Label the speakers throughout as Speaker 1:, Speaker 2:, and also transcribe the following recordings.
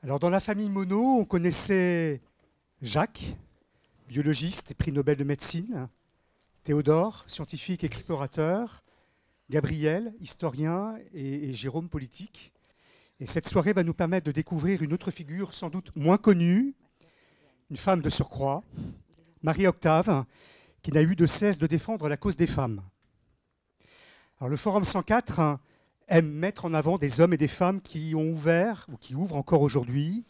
Speaker 1: Alors, dans la famille Monod, on connaissait Jacques, biologiste et prix Nobel de médecine, Théodore, scientifique explorateur, Gabriel, historien, et Jérôme, politique. Et cette soirée va nous permettre de découvrir une autre figure sans doute moins connue, une femme de surcroît, Marie-Octave, qui n'a eu de cesse de défendre la cause des femmes. Alors, le Forum 104 aime mettre en avant des hommes et des femmes qui ont ouvert, ou qui ouvrent encore aujourd'hui,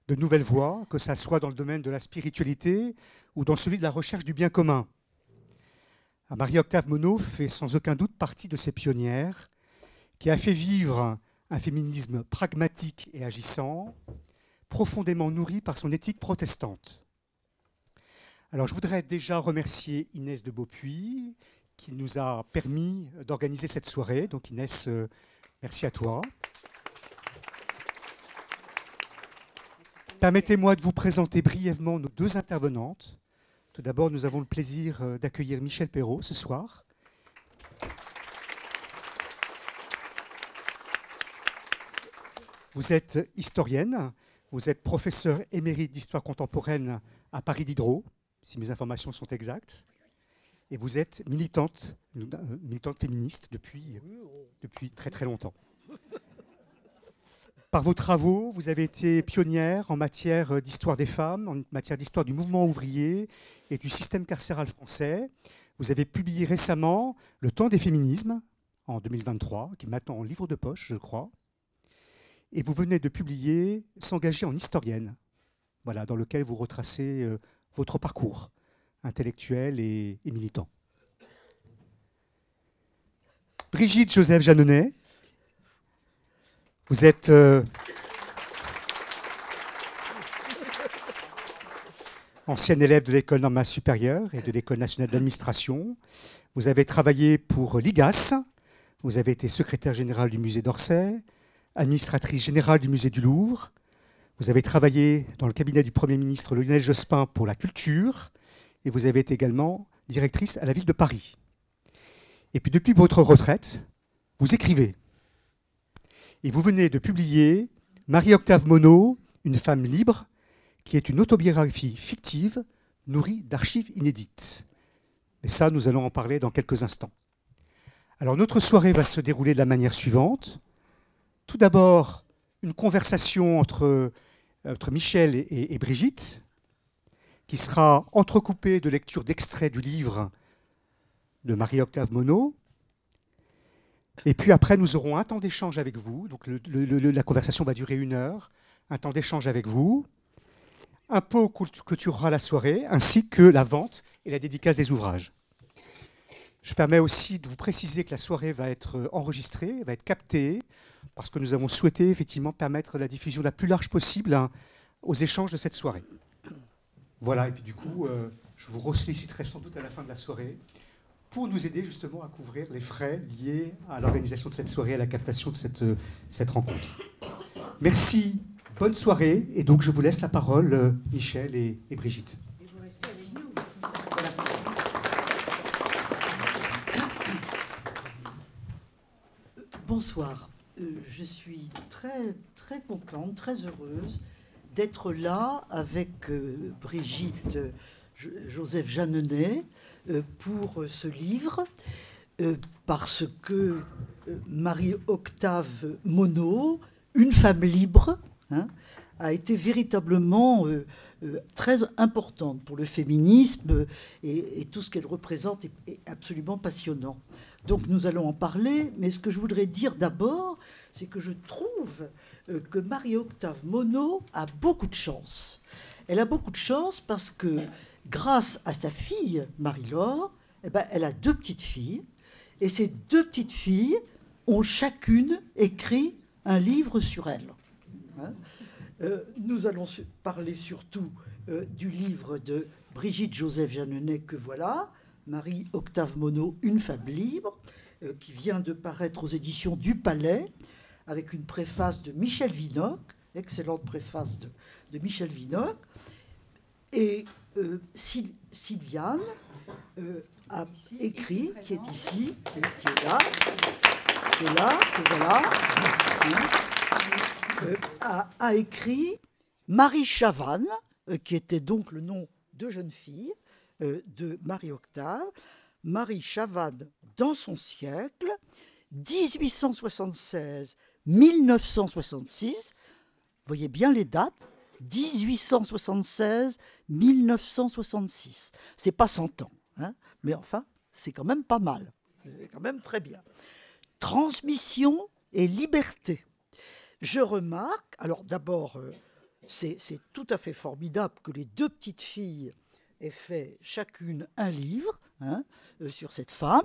Speaker 1: de nouvelles voies, que ce soit dans le domaine de la spiritualité ou dans celui de la recherche du bien commun. Marie-Octave Monod fait sans aucun doute partie de ces pionnières qui a fait vivre un féminisme pragmatique et agissant, profondément nourri par son éthique protestante. Alors, je voudrais déjà remercier Inès de Beaupuy, qui nous a permis d'organiser cette soirée. Donc Inès, merci à toi. Permettez-moi de vous présenter brièvement nos deux intervenantes. Tout d'abord, nous avons le plaisir d'accueillir Michèle Perrault ce soir. Vous êtes historienne, vous êtes professeure émérite d'histoire contemporaine à Paris Diderot, si mes informations sont exactes. Et vous êtes militante féministe depuis très très longtemps. Par vos travaux, vous avez été pionnière en matière d'histoire des femmes, en matière d'histoire du mouvement ouvrier et du système carcéral français. Vous avez publié récemment Le temps des féminismes, en 2023, qui est maintenant en livre de poche, je crois. Et vous venez de publier S'engager en historienne, voilà, dans lequel vous retracez votre parcours intellectuel et militant. Brigitte Joseph Jeanneney, vous êtes ancienne élève de l'école normale supérieure et de l'école nationale d'administration. Vous avez travaillé pour l'IGAS, vous avez été secrétaire générale du musée d'Orsay, administratrice générale du musée du Louvre. Vous avez travaillé dans le cabinet du Premier ministre Lionel Jospin pour la culture. Et vous avez été également directrice à la ville de Paris. Et puis depuis votre retraite, vous écrivez. Et vous venez de publier Marie-Octave Monod, une femme libre, qui est une autobiographie fictive nourrie d'archives inédites. Et ça, nous allons en parler dans quelques instants. Alors notre soirée va se dérouler de la manière suivante. Tout d'abord, une conversation entre Michèle et Brigitte, qui sera entrecoupé de lectures d'extraits du livre de Marie-Octave Monod. Et puis après, nous aurons un temps d'échange avec vous. Donc la conversation va durer 1 heure. Un temps d'échange avec vous. Un pot clôturera la soirée, ainsi que la vente et la dédicace des ouvrages. Je permets aussi de vous préciser que la soirée va être enregistrée, va être captée, parce que nous avons souhaité effectivement permettre la diffusion la plus large possible aux échanges de cette soirée. Voilà, et puis du coup, je vous ressolliciterai sans doute à la fin de la soirée pour nous aider justement à couvrir les frais liés à l'organisation de cette soirée, à la captation de cette rencontre. Merci, bonne soirée, et donc je vous laisse la parole, Michèle et Brigitte.
Speaker 2: Et vous restez avec nous.
Speaker 3: Bonsoir, je suis très, très contente, très heureuse d'être là avec Brigitte Joseph Jeanneney pour ce livre, parce que Marie-Octave Monod, une femme libre, a été véritablement très importante pour le féminisme, et tout ce qu'elle représente est absolument passionnant. Donc nous allons en parler, mais ce que je voudrais dire d'abord, c'est que je trouve que Marie-Octave Monod a beaucoup de chance. Elle a beaucoup de chance parce que grâce à sa fille Marie-Laure, elle a 2 petites filles, et ces 2 petites filles ont chacune écrit un livre sur elle. Nous allons parler surtout du livre de Brigitte Joseph Jeanneney, que voilà, Marie-Octave Monod, une femme libre, qui vient de paraître aux éditions du Palais, avec une préface de Michel Vinocq, excellente préface de Michel Vinocq. Et Sylviane a écrit, qui est ici, qui est là, qui est là, que voilà. a écrit Marie Chavannes, qui était donc le nom de jeune fille de Marie-Octave. Marie Chavannes dans son siècle, 1876-1966. Voyez bien les dates, 1876-1966. C'est pas 100 ans, hein, mais enfin, c'est quand même pas mal. C'est quand même très bien. Transmission et liberté. Je remarque, alors d'abord, c'est tout à fait formidable que les deux petites filles aient fait chacune un livre, hein, sur cette femme.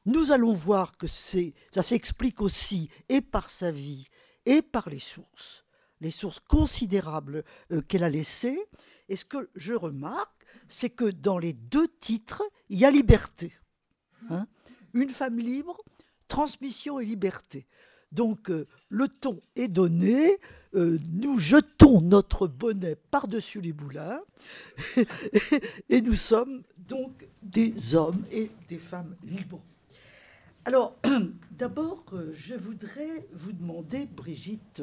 Speaker 3: Nous allons voir que ça s'explique aussi et par sa vie et par les sources considérables qu'elle a laissées. Et ce que je remarque, c'est que dans les deux titres, il y a liberté. Hein, une femme libre, transmission et liberté. Donc le ton est donné, nous jetons notre bonnet par-dessus les moulins et nous sommes donc des hommes et des femmes libres. Alors d'abord, je voudrais vous demander, Brigitte,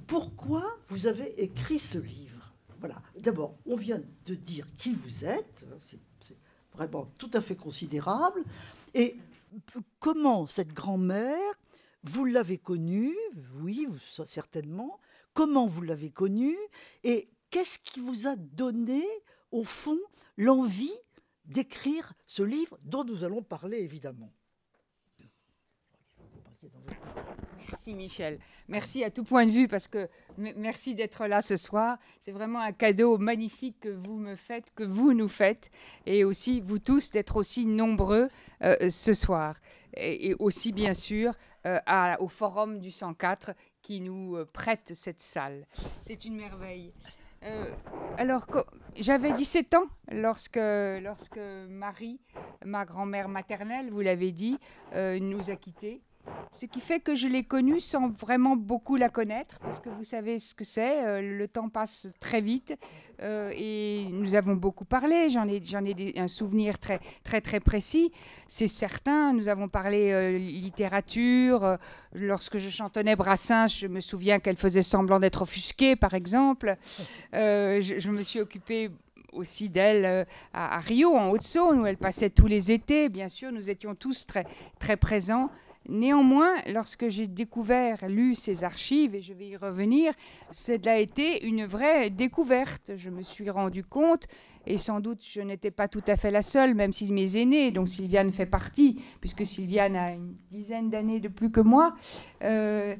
Speaker 3: pourquoi vous avez écrit ce livre? Voilà. D'abord, on vient de dire qui vous êtes, c'est vraiment tout à fait considérable. Et comment cette grand-mère, vous l'avez connue? Oui, certainement. Comment vous l'avez connue? Et qu'est-ce qui vous a donné, au fond, l'envie d'écrire ce livre dont nous allons parler, évidemment?
Speaker 2: Merci Michel, merci à tout point de vue parce que merci d'être là ce soir. C'est vraiment un cadeau magnifique que vous me faites, que vous nous faites, et aussi vous tous d'être aussi nombreux ce soir. Et aussi bien sûr au Forum du 104 qui nous prête cette salle. C'est une merveille. Alors, j'avais 17 ans lorsque Marie, ma grand-mère maternelle, vous l'avez dit, nous a quittés. Ce qui fait que je l'ai connue sans vraiment beaucoup la connaître, parce que vous savez ce que c'est, le temps passe très vite et nous avons beaucoup parlé, j'en ai un souvenir très, très, très précis, c'est certain. Nous avons parlé littérature, lorsque je chantonnais Brassens, je me souviens qu'elle faisait semblant d'être offusquée, par exemple. Je me suis occupée aussi d'elle à Rio, en Haute-Saône, où elle passait tous les étés. Bien sûr, nous étions tous très, très présents. Néanmoins, lorsque j'ai lu ces archives, et je vais y revenir, cela a été une vraie découverte. Je me suis rendu compte, et sans doute je n'étais pas tout à fait la seule, même si mes aînés, dont Sylviane fait partie, puisque Sylviane a une dizaine d'années de plus que moi, tu es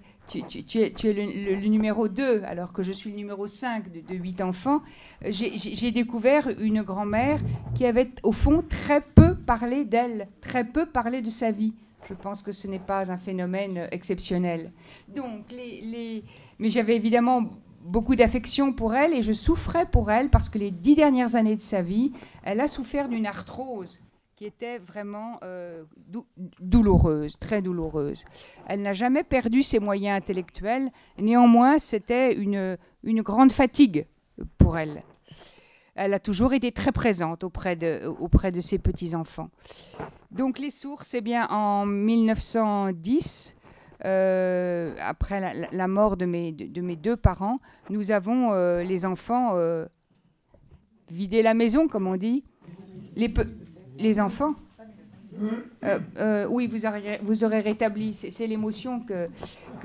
Speaker 2: le numéro 2, alors que je suis le numéro 5 de 8 enfants. J'ai découvert une grand-mère qui avait au fond très peu parlé d'elle, très peu parlé de sa vie. Je pense que ce n'est pas un phénomène exceptionnel. Donc, mais j'avais évidemment beaucoup d'affection pour elle et je souffrais pour elle parce que les 10 dernières années de sa vie, elle a souffert d'une arthrose qui était vraiment douloureuse, très douloureuse. Elle n'a jamais perdu ses moyens intellectuels. Néanmoins, c'était une grande fatigue pour elle. Elle a toujours été très présente auprès de ses petits-enfants. Donc les sources, eh bien, en 1910, après la mort de mes deux parents, nous avons, les enfants, vidé la maison, comme on dit. Les enfants oui, vous aurez rétabli. C'est l'émotion que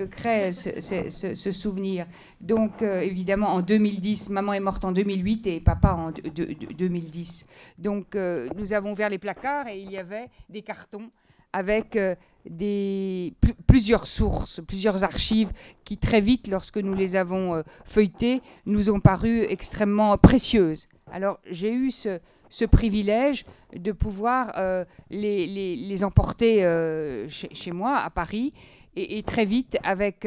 Speaker 2: crée ce souvenir. Donc, évidemment, en 2010, maman est morte en 2008 et papa en 2010. Donc, nous avons ouvert les placards et il y avait des cartons avec plusieurs sources, plusieurs archives qui, très vite, lorsque nous les avons feuilletées, nous ont paru extrêmement précieuses. Alors, j'ai eu ce privilège de pouvoir les emporter chez moi, à Paris, et très vite, avec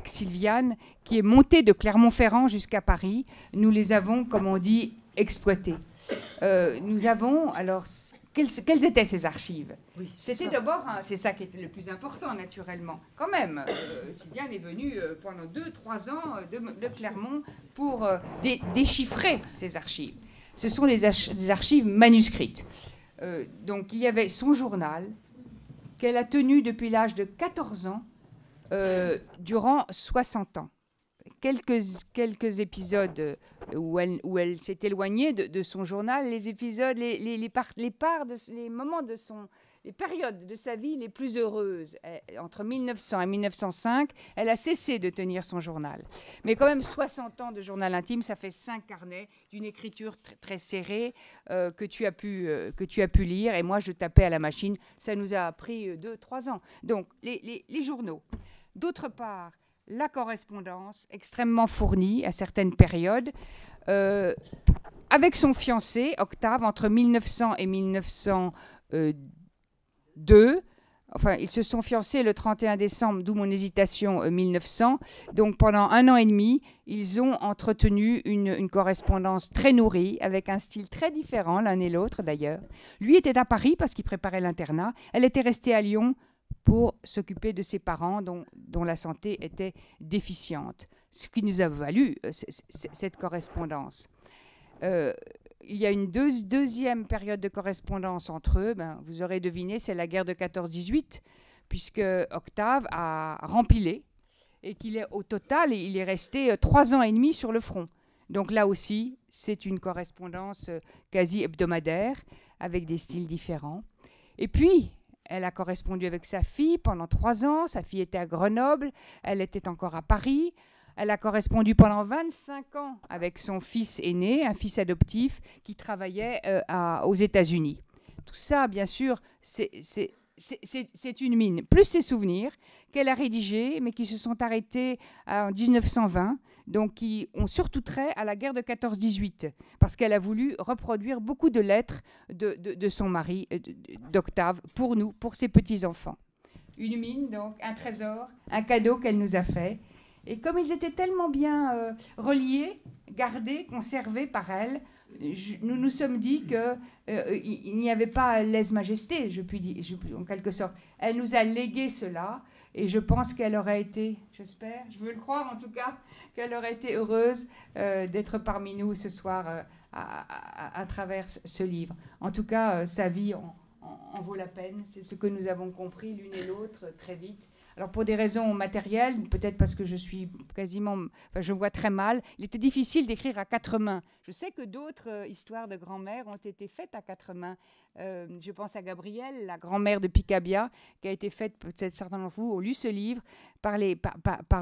Speaker 2: Sylviane, qui est montée de Clermont-Ferrand jusqu'à Paris, nous les avons, comme on dit, exploités. Nous avons, alors, quelles étaient ces archives? Oui, c'était d'abord, c'est ça qui était le plus important, naturellement. Quand même, Sylviane est venue pendant 2-3 ans de Clermont pour déchiffrer ces archives. Ce sont des archives manuscrites. Donc, il y avait son journal, qu'elle a tenu depuis l'âge de 14 ans, durant 60 ans. Quelques épisodes où elle s'est éloignée de son journal, les épisodes, les périodes de sa vie les plus heureuses. Entre 1900 et 1905, elle a cessé de tenir son journal. Mais quand même, 60 ans de journal intime, ça fait 5 carnets d'une écriture très serrée que tu as pu lire. Et moi, je tapais à la machine. Ça nous a pris 2-3 ans. Donc, les journaux. D'autre part, la correspondance extrêmement fournie à certaines périodes. Avec son fiancé, Octave, entre 1900 et 1902, enfin, ils se sont fiancés le 31 décembre, d'où mon hésitation, 1900. Donc, pendant 1 an et demi, ils ont entretenu une correspondance très nourrie, avec un style très différent l'un et l'autre, d'ailleurs. Lui était à Paris parce qu'il préparait l'internat. Elle était restée à Lyon pour s'occuper de ses parents dont la santé était déficiente. Ce qui nous a valu cette correspondance. Il y a une deuxième période de correspondance entre eux. Vous aurez deviné, c'est la guerre de 14-18, puisque Octave a rempilé et au total, il est resté 3 ans et demi sur le front. Donc là aussi, c'est une correspondance quasi hebdomadaire, avec des styles différents. Et puis, elle a correspondu avec sa fille pendant 3 ans. Sa fille était à Grenoble, elle était encore à Paris. Elle a correspondu pendant 25 ans avec son fils aîné, un fils adoptif qui travaillait aux États-Unis. Tout ça, bien sûr, c'est une mine. Plus ses souvenirs qu'elle a rédigés, mais qui se sont arrêtés en 1920, donc qui ont surtout trait à la guerre de 14-18, parce qu'elle a voulu reproduire beaucoup de lettres de son mari, d'Octave, pour nous, pour ses petits-enfants. Une mine, donc, un trésor, un cadeau qu'elle nous a fait. Et comme ils étaient tellement bien reliés, gardés, conservés par elle, nous nous sommes dit qu'il n'y avait pas lèse-majesté, je puis dire, en quelque sorte. Elle nous a légué cela, et je pense qu'elle aurait été, j'espère, je veux le croire en tout cas, qu'elle aurait été heureuse d'être parmi nous ce soir à travers ce livre. En tout cas, sa vie en vaut la peine. C'est ce que nous avons compris l'une et l'autre très vite. Alors pour des raisons matérielles, peut-être parce que je suis je vois très mal, il était difficile d'écrire à 4 mains. Je sais que d'autres histoires de grand-mère ont été faites à 4 mains. Je pense à Gabrielle, la grand-mère de Picabia, qui a été faite, peut-être certains d'entre vous ont lu ce livre, par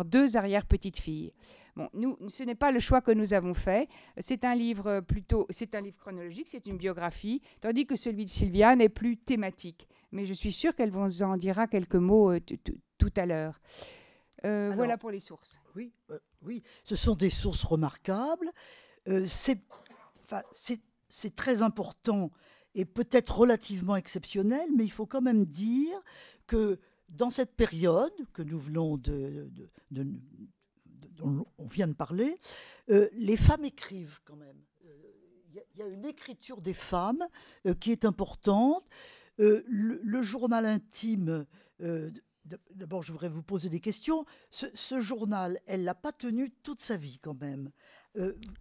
Speaker 2: 2 arrière-petites-filles. Bon, ce n'est pas le choix que nous avons fait. C'est un livre chronologique, c'est une biographie, tandis que celui de Sylviane est plus thématique. Mais je suis sûre qu'elle vous en dira quelques mots tout à l'heure. Voilà pour les sources.
Speaker 3: Oui, ce sont des sources remarquables. C'est très important et peut-être relativement exceptionnel, mais il faut quand même dire que dans cette période que nous venons dont on vient de parler, les femmes écrivent quand même. Il y a une écriture des femmes qui est importante. Le journal intime, d'abord je voudrais vous poser des questions. Ce journal, elle ne l'a pas tenu toute sa vie quand même.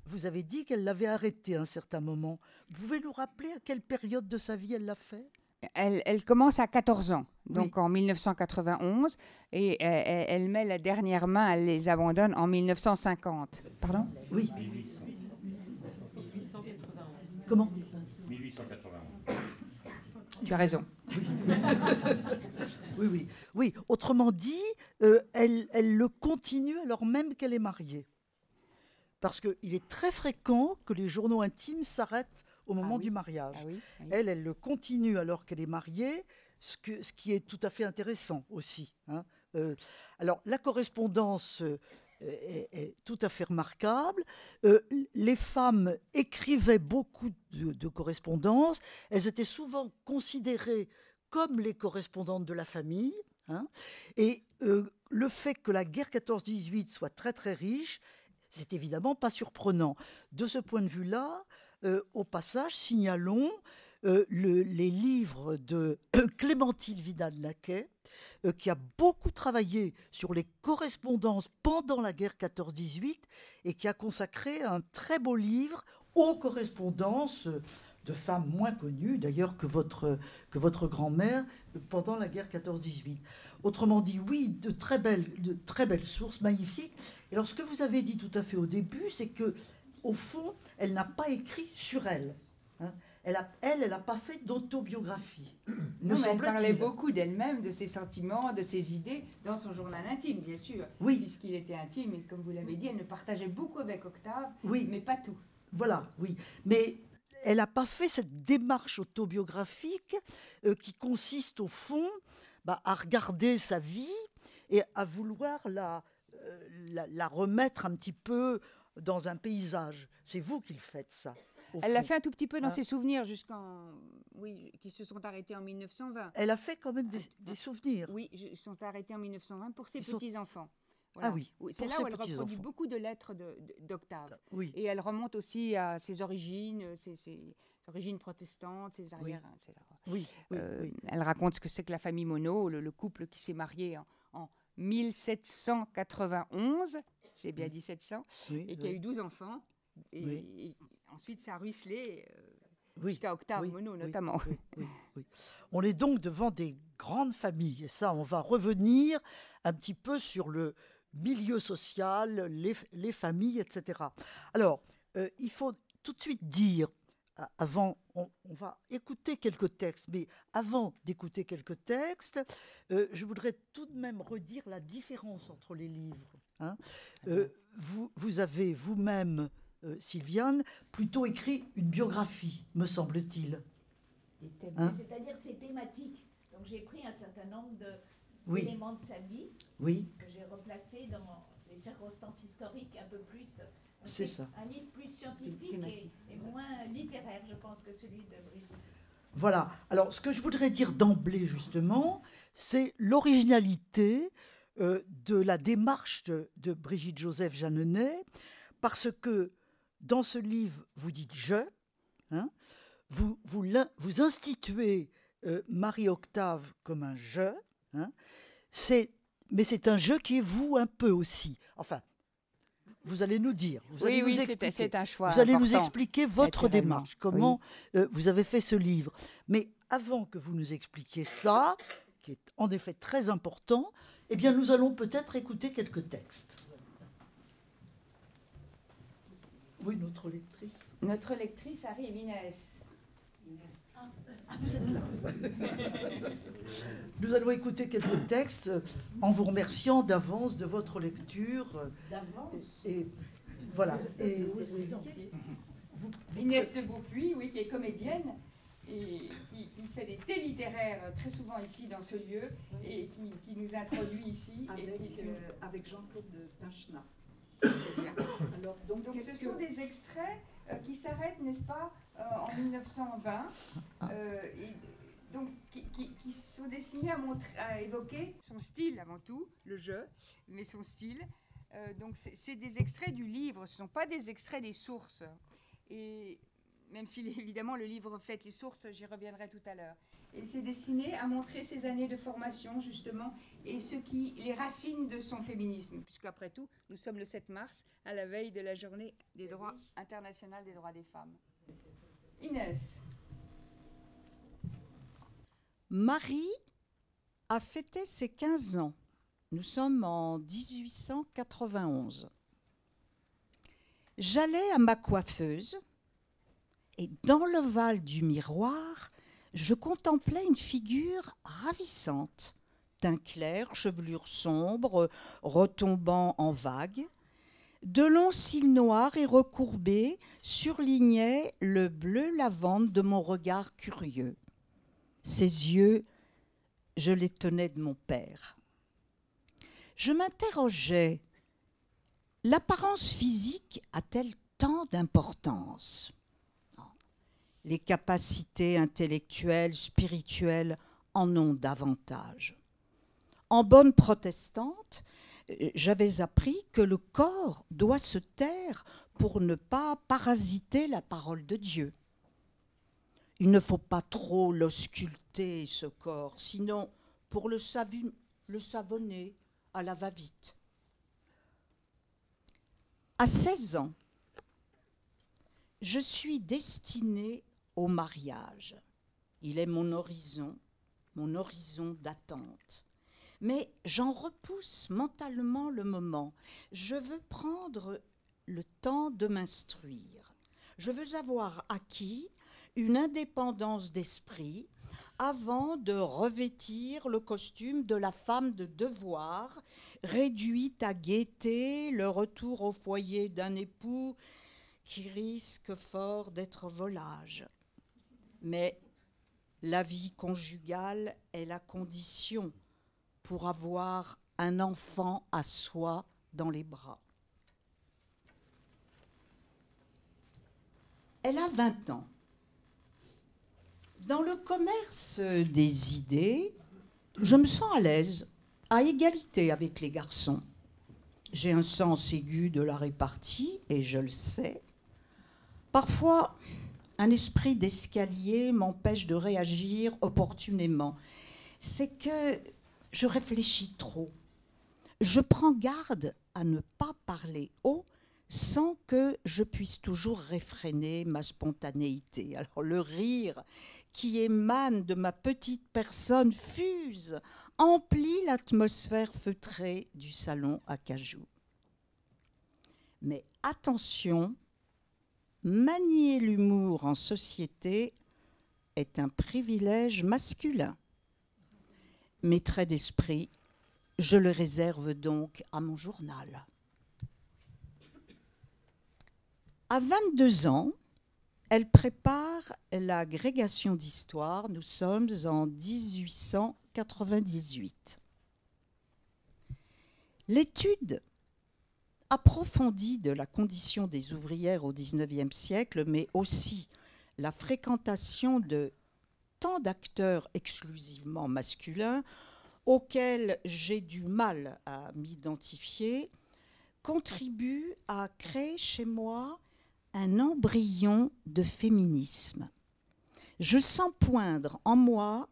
Speaker 3: Vous avez dit qu'elle l'avait arrêté à un certain moment. Vous pouvez nous rappeler à quelle période de sa vie elle l'a fait ?
Speaker 2: Elle commence à 14 ans, donc
Speaker 3: oui.
Speaker 2: En 1991, et elle met la dernière main, elle les abandonne en 1950. Pardon ?
Speaker 3: Oui. Comment ?
Speaker 4: 1881.
Speaker 2: Tu as raison.
Speaker 3: Oui. Autrement dit, elle le continue alors même qu'elle est mariée. Parce qu'il est très fréquent que les journaux intimes s'arrêtent au moment du mariage.
Speaker 2: Oui.
Speaker 3: Elle le continue alors qu'elle est mariée, ce qui est tout à fait intéressant aussi. Hein. Alors, la correspondance est tout à fait remarquable. Les femmes écrivaient beaucoup de correspondances. Elles étaient souvent considérées comme les correspondantes de la famille. Hein. Et le fait que la guerre 14-18 soit très très riche, c'est évidemment pas surprenant. De ce point de vue-là, au passage, signalons les livres de Clémentine Vidal-Naquet, qui a beaucoup travaillé sur les correspondances pendant la guerre 14-18 et qui a consacré un très beau livre aux correspondances de femmes moins connues, d'ailleurs, que votre grand-mère pendant la guerre 14-18. Autrement dit, oui, de très belles sources, magnifiques. Et alors, ce que vous avez dit tout à fait au début, c'est que, au fond, elle n'a pas écrit sur elle. Hein. Elle n'a pas fait d'autobiographie.
Speaker 2: Non, mais elle parlait beaucoup d'elle-même, de ses sentiments, de ses idées, dans son journal intime, bien sûr.
Speaker 3: Oui.
Speaker 2: Puisqu'il était intime, et comme vous l'avez dit, elle ne partageait beaucoup avec Octave,
Speaker 3: oui.
Speaker 2: Mais pas tout.
Speaker 3: Voilà, oui. Mais elle n'a pas fait cette démarche autobiographique qui consiste, au fond, à regarder sa vie et à vouloir la remettre un petit peu dans un paysage. C'est vous qui le faites, ça.
Speaker 2: Elle l'a fait un tout petit peu dans ses souvenirs, qui se sont arrêtés en 1920.
Speaker 3: Elle a fait quand même des souvenirs.
Speaker 2: Oui, ils sont arrêtés en 1920 pour ses petits-enfants.
Speaker 3: Voilà. Ah oui,
Speaker 2: c'est là où elle reproduit beaucoup de lettres d'Octave.
Speaker 3: Oui.
Speaker 2: Et elle remonte aussi à ses origines, ses origines protestantes, ses arrières, etc.
Speaker 3: Oui.
Speaker 2: Elle raconte ce que c'est que la famille Monod, le couple qui s'est marié en 1791, j'ai bien dit 700, et qui a eu 12 enfants. Et ensuite, ça a ruisselé jusqu'à Octave Monod, notamment.
Speaker 3: Oui. On est donc devant des grandes familles. Et ça, on va revenir un petit peu sur le milieu social, les familles, etc. Alors, il faut tout de suite dire, avant, on va écouter quelques textes, mais avant d'écouter quelques textes, je voudrais tout de même redire la différence entre les livres. Hein. Vous avez vous-même, Sylviane, plutôt écrit une biographie, me semble-t-il.
Speaker 5: Hein? C'est-à-dire c'est thématique. Donc j'ai pris un certain nombre d'éléments de sa vie que j'ai replacés dans les circonstances historiques un peu plus.
Speaker 3: C'est ça.
Speaker 5: Un livre plus scientifique et moins littéraire, je pense, que celui de Brigitte.
Speaker 3: Voilà. Alors, ce que je voudrais dire d'emblée, justement, c'est l'originalité de la démarche de Brigitte Joseph Jeanneney, parce que dans ce livre, vous dites « je hein », vous instituez Marie-Octave comme un « je hein », mais c'est un « je » qui est vous un peu aussi. Enfin, vous allez nous dire, vous allez nous expliquer.
Speaker 2: C'est un choix
Speaker 3: vous allez
Speaker 2: important,
Speaker 3: nous expliquer votre démarche, comment vous avez fait ce livre. Mais avant que vous nous expliquiez ça, qui est en effet très important, eh bien nous allons peut-être écouter quelques textes. Oui, notre lectrice.
Speaker 2: Notre lectrice arrive, Inès.
Speaker 3: Ah, vous êtes là. Nous allons écouter quelques textes en vous remerciant d'avance de votre lecture.
Speaker 5: D'avance.
Speaker 3: Et voilà. Et
Speaker 2: Inès de Beaupuis, qui est comédienne et qui fait des thés littéraires très souvent ici dans ce lieu et qui nous introduit ici.
Speaker 6: Avec Jean-Claude Pinchena.
Speaker 2: Alors, donc ce sont des extraits qui s'arrêtent, n'est-ce pas, en 1920, qui sont destinés à évoquer son style avant tout, le jeu, mais son style. Donc c'est des extraits du livre, ce ne sont pas des extraits des sources. Et même si évidemment le livre reflète les sources, j'y reviendrai tout à l'heure. Et c'est destiné à montrer ses années de formation, justement, et les racines de son féminisme. Puisqu'après tout, nous sommes le 7 mars, à la veille de la journée des droits internationale des droits des femmes. Inès.
Speaker 6: Marie a fêté ses 15 ans. Nous sommes en 1891. J'allais à ma coiffeuse et dans l'ovale du miroir, je contemplais une figure ravissante, teint clair, chevelure sombre, retombant en vagues. De longs cils noirs et recourbés surlignaient le bleu lavande de mon regard curieux. Ses yeux, je les tenais de mon père. Je m'interrogeais, l'apparence physique a-t-elle tant d'importance ? Les capacités intellectuelles, spirituelles en ont davantage. En bonne protestante, j'avais appris que le corps doit se taire pour ne pas parasiter la parole de Dieu. Il ne faut pas trop l'ausculter, ce corps, sinon pour le savonner à la va-vite. À 16 ans, je suis destinée au mariage. Il est mon horizon d'attente. Mais j'en repousse mentalement le moment. Je veux prendre le temps de m'instruire. Je veux avoir acquis une indépendance d'esprit avant de revêtir le costume de la femme de devoir, réduite à guetter le retour au foyer d'un époux qui risque fort d'être volage. Mais la vie conjugale est la condition pour avoir un enfant à soi dans les bras. Elle a 20 ans. Dans le commerce des idées, je me sens à l'aise, à égalité avec les garçons. J'ai un sens aigu de la répartie, et je le sais. Parfois, un esprit d'escalier m'empêche de réagir opportunément. C'est que je réfléchis trop. Je prends garde à ne pas parler haut sans que je puisse toujours réfréner ma spontanéité. Alors le rire qui émane de ma petite personne fuse, emplit l'atmosphère feutrée du salon à cajou. Mais attention, manier l'humour en société est un privilège masculin. Mes traits d'esprit, je le réserve donc à mon journal. À 22 ans, elle prépare l'agrégation d'histoire. Nous sommes en 1898. L'étude approfondie de la condition des ouvrières au XIXe siècle, mais aussi la fréquentation de tant d'acteurs exclusivement masculins auxquels j'ai du mal à m'identifier, contribue à créer chez moi un embryon de féminisme. Je sens poindre en moi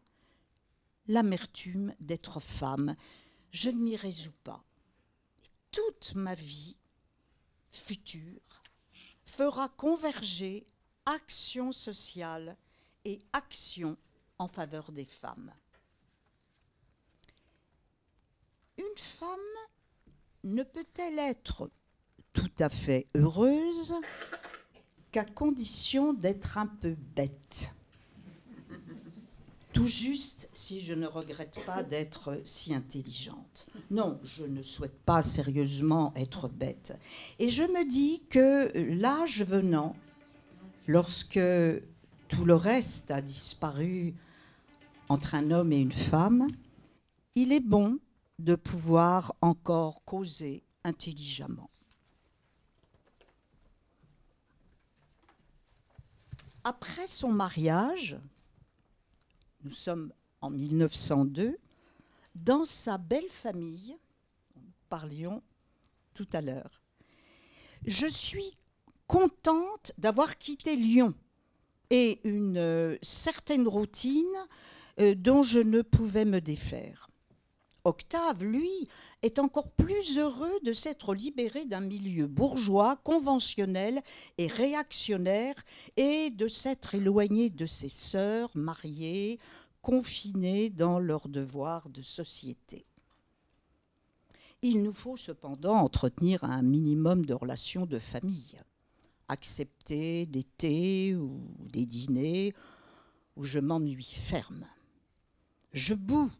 Speaker 6: l'amertume d'être femme. Je ne m'y résous pas. Toute ma vie future fera converger action sociale et action en faveur des femmes. Une femme ne peut-elle être tout à fait heureuse qu'à condition d'être un peu bête. Tout juste si je ne regrette pas d'être si intelligente. Non, je ne souhaite pas sérieusement être bête. Et je me dis que l'âge venant, lorsque tout le reste a disparu entre un homme et une femme, il est bon de pouvoir encore causer intelligemment. Après son mariage, nous sommes en 1902, dans sa belle famille, nous parlions tout à l'heure. Je suis contente d'avoir quitté Lyon et une certaine routine dont je ne pouvais me défaire. Octave, lui, est encore plus heureux de s'être libéré d'un milieu bourgeois, conventionnel et réactionnaire et de s'être éloigné de ses sœurs mariées, confinées dans leurs devoirs de société. Il nous faut cependant entretenir un minimum de relations de famille, accepter des thés ou des dîners où je m'ennuie ferme. Je boue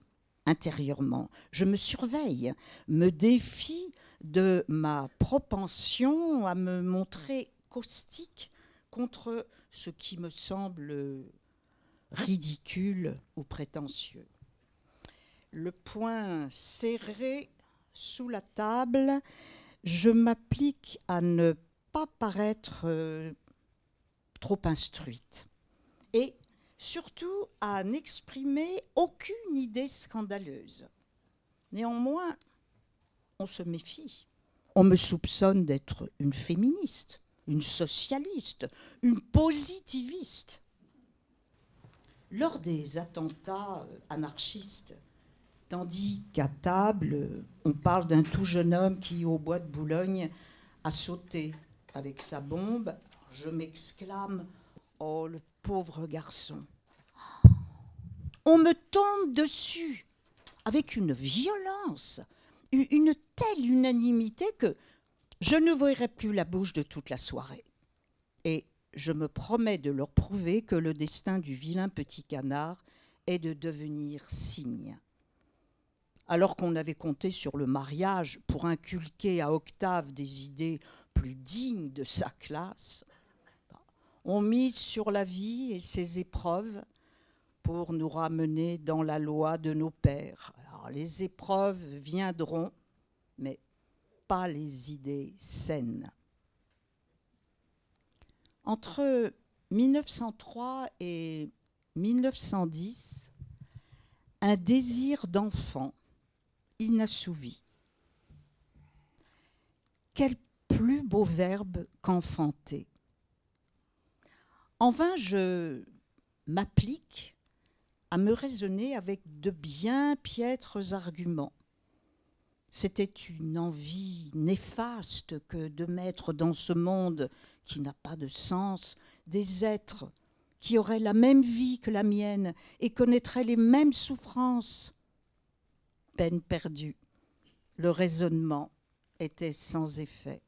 Speaker 6: intérieurement, je me surveille, me défie de ma propension à me montrer caustique contre ce qui me semble ridicule ou prétentieux. Le poing serré sous la table, je m'applique à ne pas paraître trop instruite et surtout à n'exprimer aucune idée scandaleuse. Néanmoins, on se méfie. On me soupçonne d'être une féministe, une socialiste, une positiviste. Lors des attentats anarchistes, tandis qu'à table, on parle d'un tout jeune homme qui, au bois de Boulogne, a sauté avec sa bombe, je m'exclame « Oh, le pauvre garçon. On me tombe dessus avec une violence, une telle unanimité que je n'ouvrirai plus la bouche de toute la soirée. Et je me promets de leur prouver que le destin du vilain petit canard est de devenir cygne. Alors qu'on avait compté sur le mariage pour inculquer à Octave des idées plus dignes de sa classe, on mise sur la vie et ses épreuves pour nous ramener dans la loi de nos pères. Alors, les épreuves viendront, mais pas les idées saines. Entre 1903 et 1910, un désir d'enfant inassouvi. Quel plus beau verbe qu'enfanter. En vain, je m'applique à me raisonner avec de bien piètres arguments. C'était une envie néfaste que de mettre dans ce monde qui n'a pas de sens des êtres qui auraient la même vie que la mienne et connaîtraient les mêmes souffrances. Peine perdue. Le raisonnement était sans effet.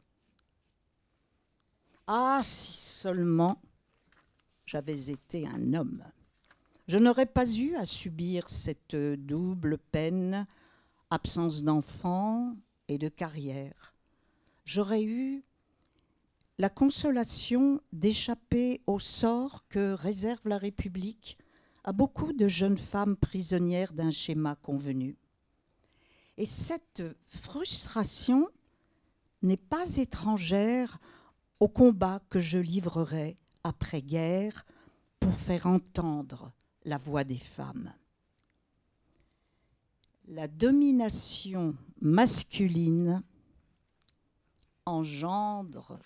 Speaker 6: Ah, si seulement j'avais été un homme. Je n'aurais pas eu à subir cette double peine, absence d'enfant et de carrière. J'aurais eu la consolation d'échapper au sort que réserve la République à beaucoup de jeunes femmes prisonnières d'un schéma convenu. Et cette frustration n'est pas étrangère au combat que je livrerai après-guerre pour faire entendre la voix des femmes. La domination masculine engendre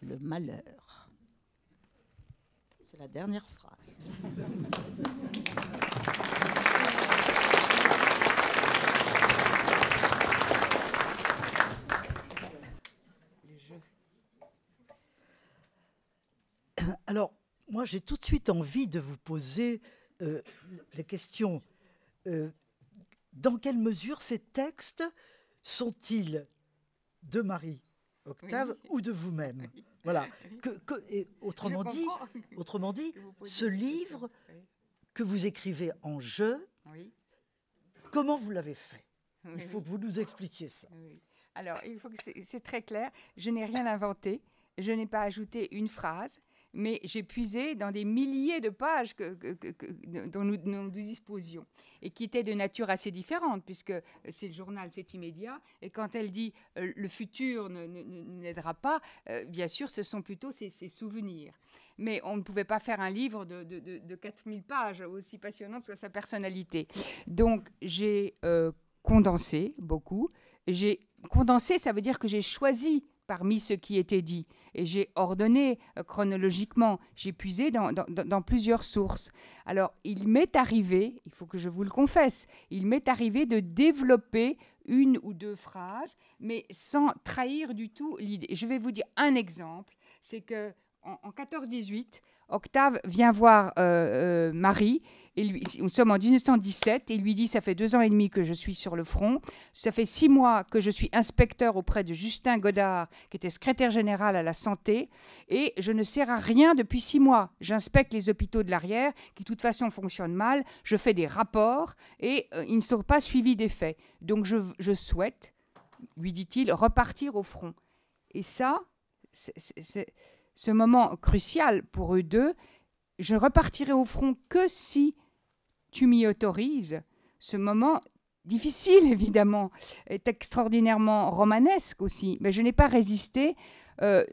Speaker 6: le malheur. C'est la dernière phrase.
Speaker 3: Alors, moi, j'ai tout de suite envie de vous poser les questions. Dans quelle mesure ces textes sont-ils de Marie-Octave ou de vous-même? Voilà. Et autrement dit, ce livre que vous écrivez en jeu, comment vous l'avez fait? Il faut que vous nous expliquiez ça.
Speaker 2: Alors, il faut que c'est très clair. Je n'ai rien inventé. Je n'ai pas ajouté une phrase. Mais j'ai puisé dans des milliers de pages dont nous disposions et qui étaient de nature assez différente, puisque c'est le journal, c'est immédiat. Et quand elle dit « le futur n'aidera pas », bien sûr, ce sont plutôt ses souvenirs. Mais on ne pouvait pas faire un livre de 4000 pages, aussi passionnante soit sa personnalité. Donc, j'ai condensé beaucoup. Condensé, ça veut dire que j'ai choisi parmi ce qui était dit. Et j'ai ordonné chronologiquement, j'ai puisé dans plusieurs sources. Alors, il m'est arrivé, il faut que je vous le confesse, il m'est arrivé de développer une ou deux phrases, mais sans trahir du tout l'idée. Je vais vous dire un exemple, c'est qu'en 14-18, Octave vient voir Marie, et nous sommes en 1917, et il lui dit « Ça fait 2 ans et demi que je suis sur le front, ça fait 6 mois que je suis inspecteur auprès de Justin Godard, qui était secrétaire général à la santé, et je ne sers à rien depuis 6 mois. J'inspecte les hôpitaux de l'arrière, qui de toute façon fonctionnent mal, je fais des rapports, et ils ne sont pas suivis des faits. Donc je souhaite, lui dit-il, repartir au front. » Et ça, c'est ce moment crucial pour eux deux, je repartirai au front que si tu m'y autorises. Ce moment difficile, évidemment, est extraordinairement romanesque aussi. Mais je n'ai pas résisté,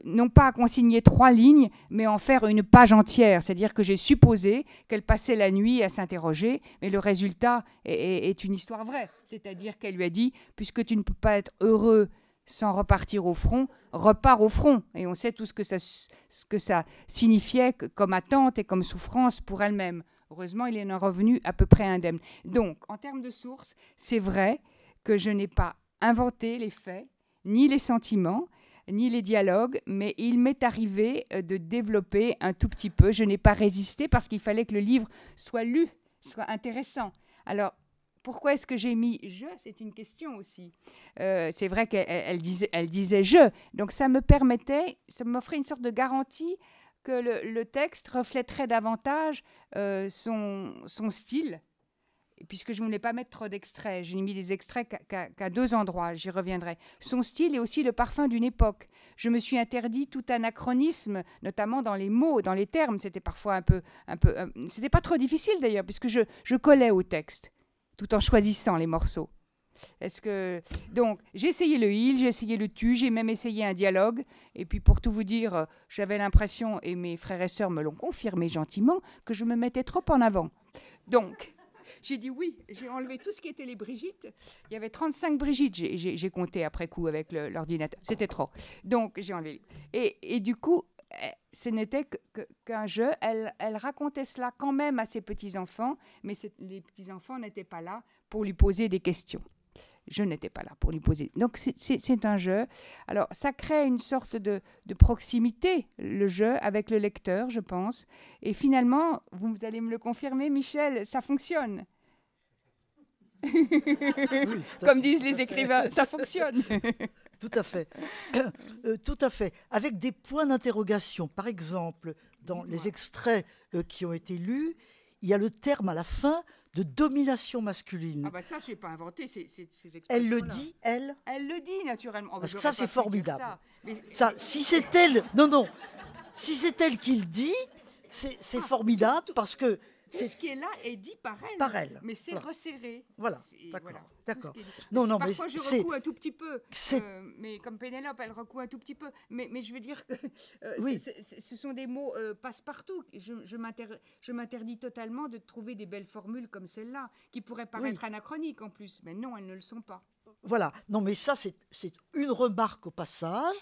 Speaker 2: non pas à consigner 3 lignes, mais en faire une page entière. C'est-à-dire que j'ai supposé qu'elle passait la nuit à s'interroger, mais le résultat est une histoire vraie. C'est-à-dire qu'elle lui a dit, puisque tu ne peux pas être heureux sans repartir au front, repart au front. Et on sait tout ce que ça signifiait comme attente et comme souffrance pour elle-même. Heureusement, il en est revenu à peu près indemne. Donc, en termes de sources, c'est vrai que je n'ai pas inventé les faits, ni les sentiments. ni les dialogues, mais il m'est arrivé de développer un tout petit peu. Je n'ai pas résisté parce qu'il fallait que le livre soit lu, soit intéressant. Alors, pourquoi est-ce que j'ai mis « je » C'est une question aussi. C'est vrai qu'elle disait « je ». Donc, ça m'offrait une sorte de garantie que le texte reflèterait davantage son style. Puisque je ne voulais pas mettre trop d'extraits. J'ai mis des extraits qu'à 2 endroits, j'y reviendrai. Son style et aussi le parfum d'une époque. Je me suis interdit tout anachronisme, notamment dans les mots, dans les termes. C'était parfois c'était pas trop difficile d'ailleurs, puisque je collais au texte, tout en choisissant les morceaux. Donc, j'ai essayé le il, j'ai essayé le tu, j'ai même essayé un dialogue. Et puis, pour tout vous dire, j'avais l'impression, et mes frères et sœurs me l'ont confirmé gentiment, que je me mettais trop en avant. Donc... j'ai dit oui, j'ai enlevé tout ce qui était les Brigitte. Il y avait 35 Brigitte, j'ai compté après coup avec l'ordinateur. C'était trop. Donc, j'ai enlevé. Et du coup, ce n'était qu'un jeu. Elle racontait cela quand même à ses petits-enfants, mais les petits-enfants n'étaient pas là pour lui poser des questions. Je n'étais pas là pour lui poser. Donc, c'est un jeu. Alors, ça crée une sorte de proximité, le jeu, avec le lecteur, je pense. Et finalement, vous allez me le confirmer, Michel, ça fonctionne. Oui, comme disent les écrivains, ça fonctionne.
Speaker 3: Tout à fait. Tout à fait. Avec des points d'interrogation. Par exemple, dans les extraits qui ont été lus, il y a le terme à la fin de domination masculine.
Speaker 2: Ah bah ça, je n'ai pas inventé ces expressions-là.
Speaker 3: Elle le dit, elle.
Speaker 2: Elle le dit, naturellement.
Speaker 3: Parce que ça, c'est formidable. Ça, si c'est elle... Non. Si c'est elle qui le dit, c'est formidable parce que...
Speaker 2: ce qui est là est dit par elle.
Speaker 3: Par elle.
Speaker 2: Mais c'est resserré.
Speaker 3: Voilà, d'accord.
Speaker 2: Parfois, je recoue un tout petit peu. Mais comme Pénélope, elle recoue un tout petit peu. Mais je veux dire que ce sont des mots passe-partout. Je m'interdis totalement de trouver des belles formules comme celle-là, qui pourraient paraître anachroniques en plus. Mais non, elles ne le sont pas.
Speaker 3: Voilà. Non, mais ça, c'est une remarque au passage.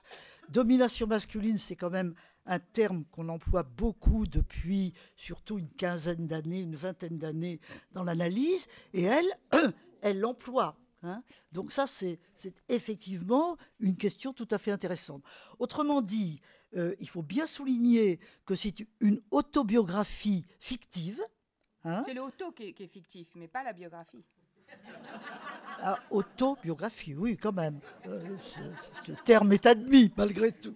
Speaker 3: Domination masculine, c'est quand même un terme qu'on emploie beaucoup depuis surtout une quinzaine d'années, une vingtaine d'années dans l'analyse, et elle l'emploie. Hein. Donc ça, c'est effectivement une question tout à fait intéressante. Autrement dit, il faut bien souligner que c'est une autobiographie fictive. Hein.
Speaker 2: C'est l'auto qui est fictif, mais pas la biographie.
Speaker 3: Ah, autobiographie, oui, quand même. Ce terme est admis, malgré tout.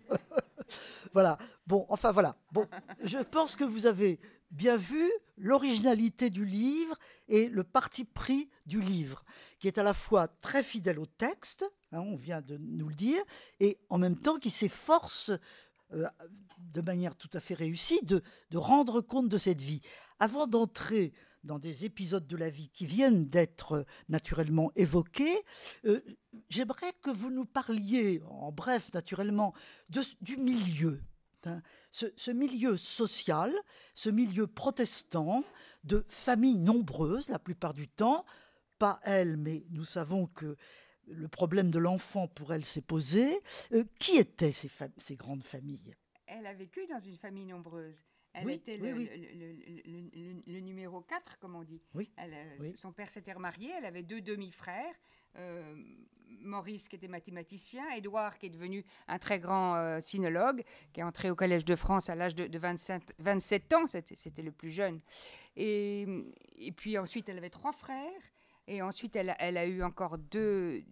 Speaker 3: Voilà. Bon, enfin, voilà. Bon, je pense que vous avez bien vu l'originalité du livre et le parti pris du livre, qui est à la fois très fidèle au texte, hein, on vient de nous le dire, et en même temps qui s'efforce de manière tout à fait réussie de rendre compte de cette vie. Avant d'entrer dans des épisodes de la vie qui viennent d'être naturellement évoqués, j'aimerais que vous nous parliez, en bref naturellement, du milieu. Hein, ce milieu social, ce milieu protestant, de familles nombreuses la plupart du temps, pas elles, mais nous savons que le problème de l'enfant pour elles s'est posé. Qui étaient ces grandes familles ?
Speaker 2: Elle a vécu dans une famille nombreuse. Elle était le numéro 4, comme on dit.
Speaker 3: Oui.
Speaker 2: Son père s'était remarié, elle avait 2 demi-frères, Maurice qui était mathématicien, Édouard qui est devenu un très grand sinologue, qui est entré au Collège de France à l'âge de 27 ans, c'était le plus jeune. Et puis ensuite, elle avait 3 frères, et ensuite, elle a eu encore deux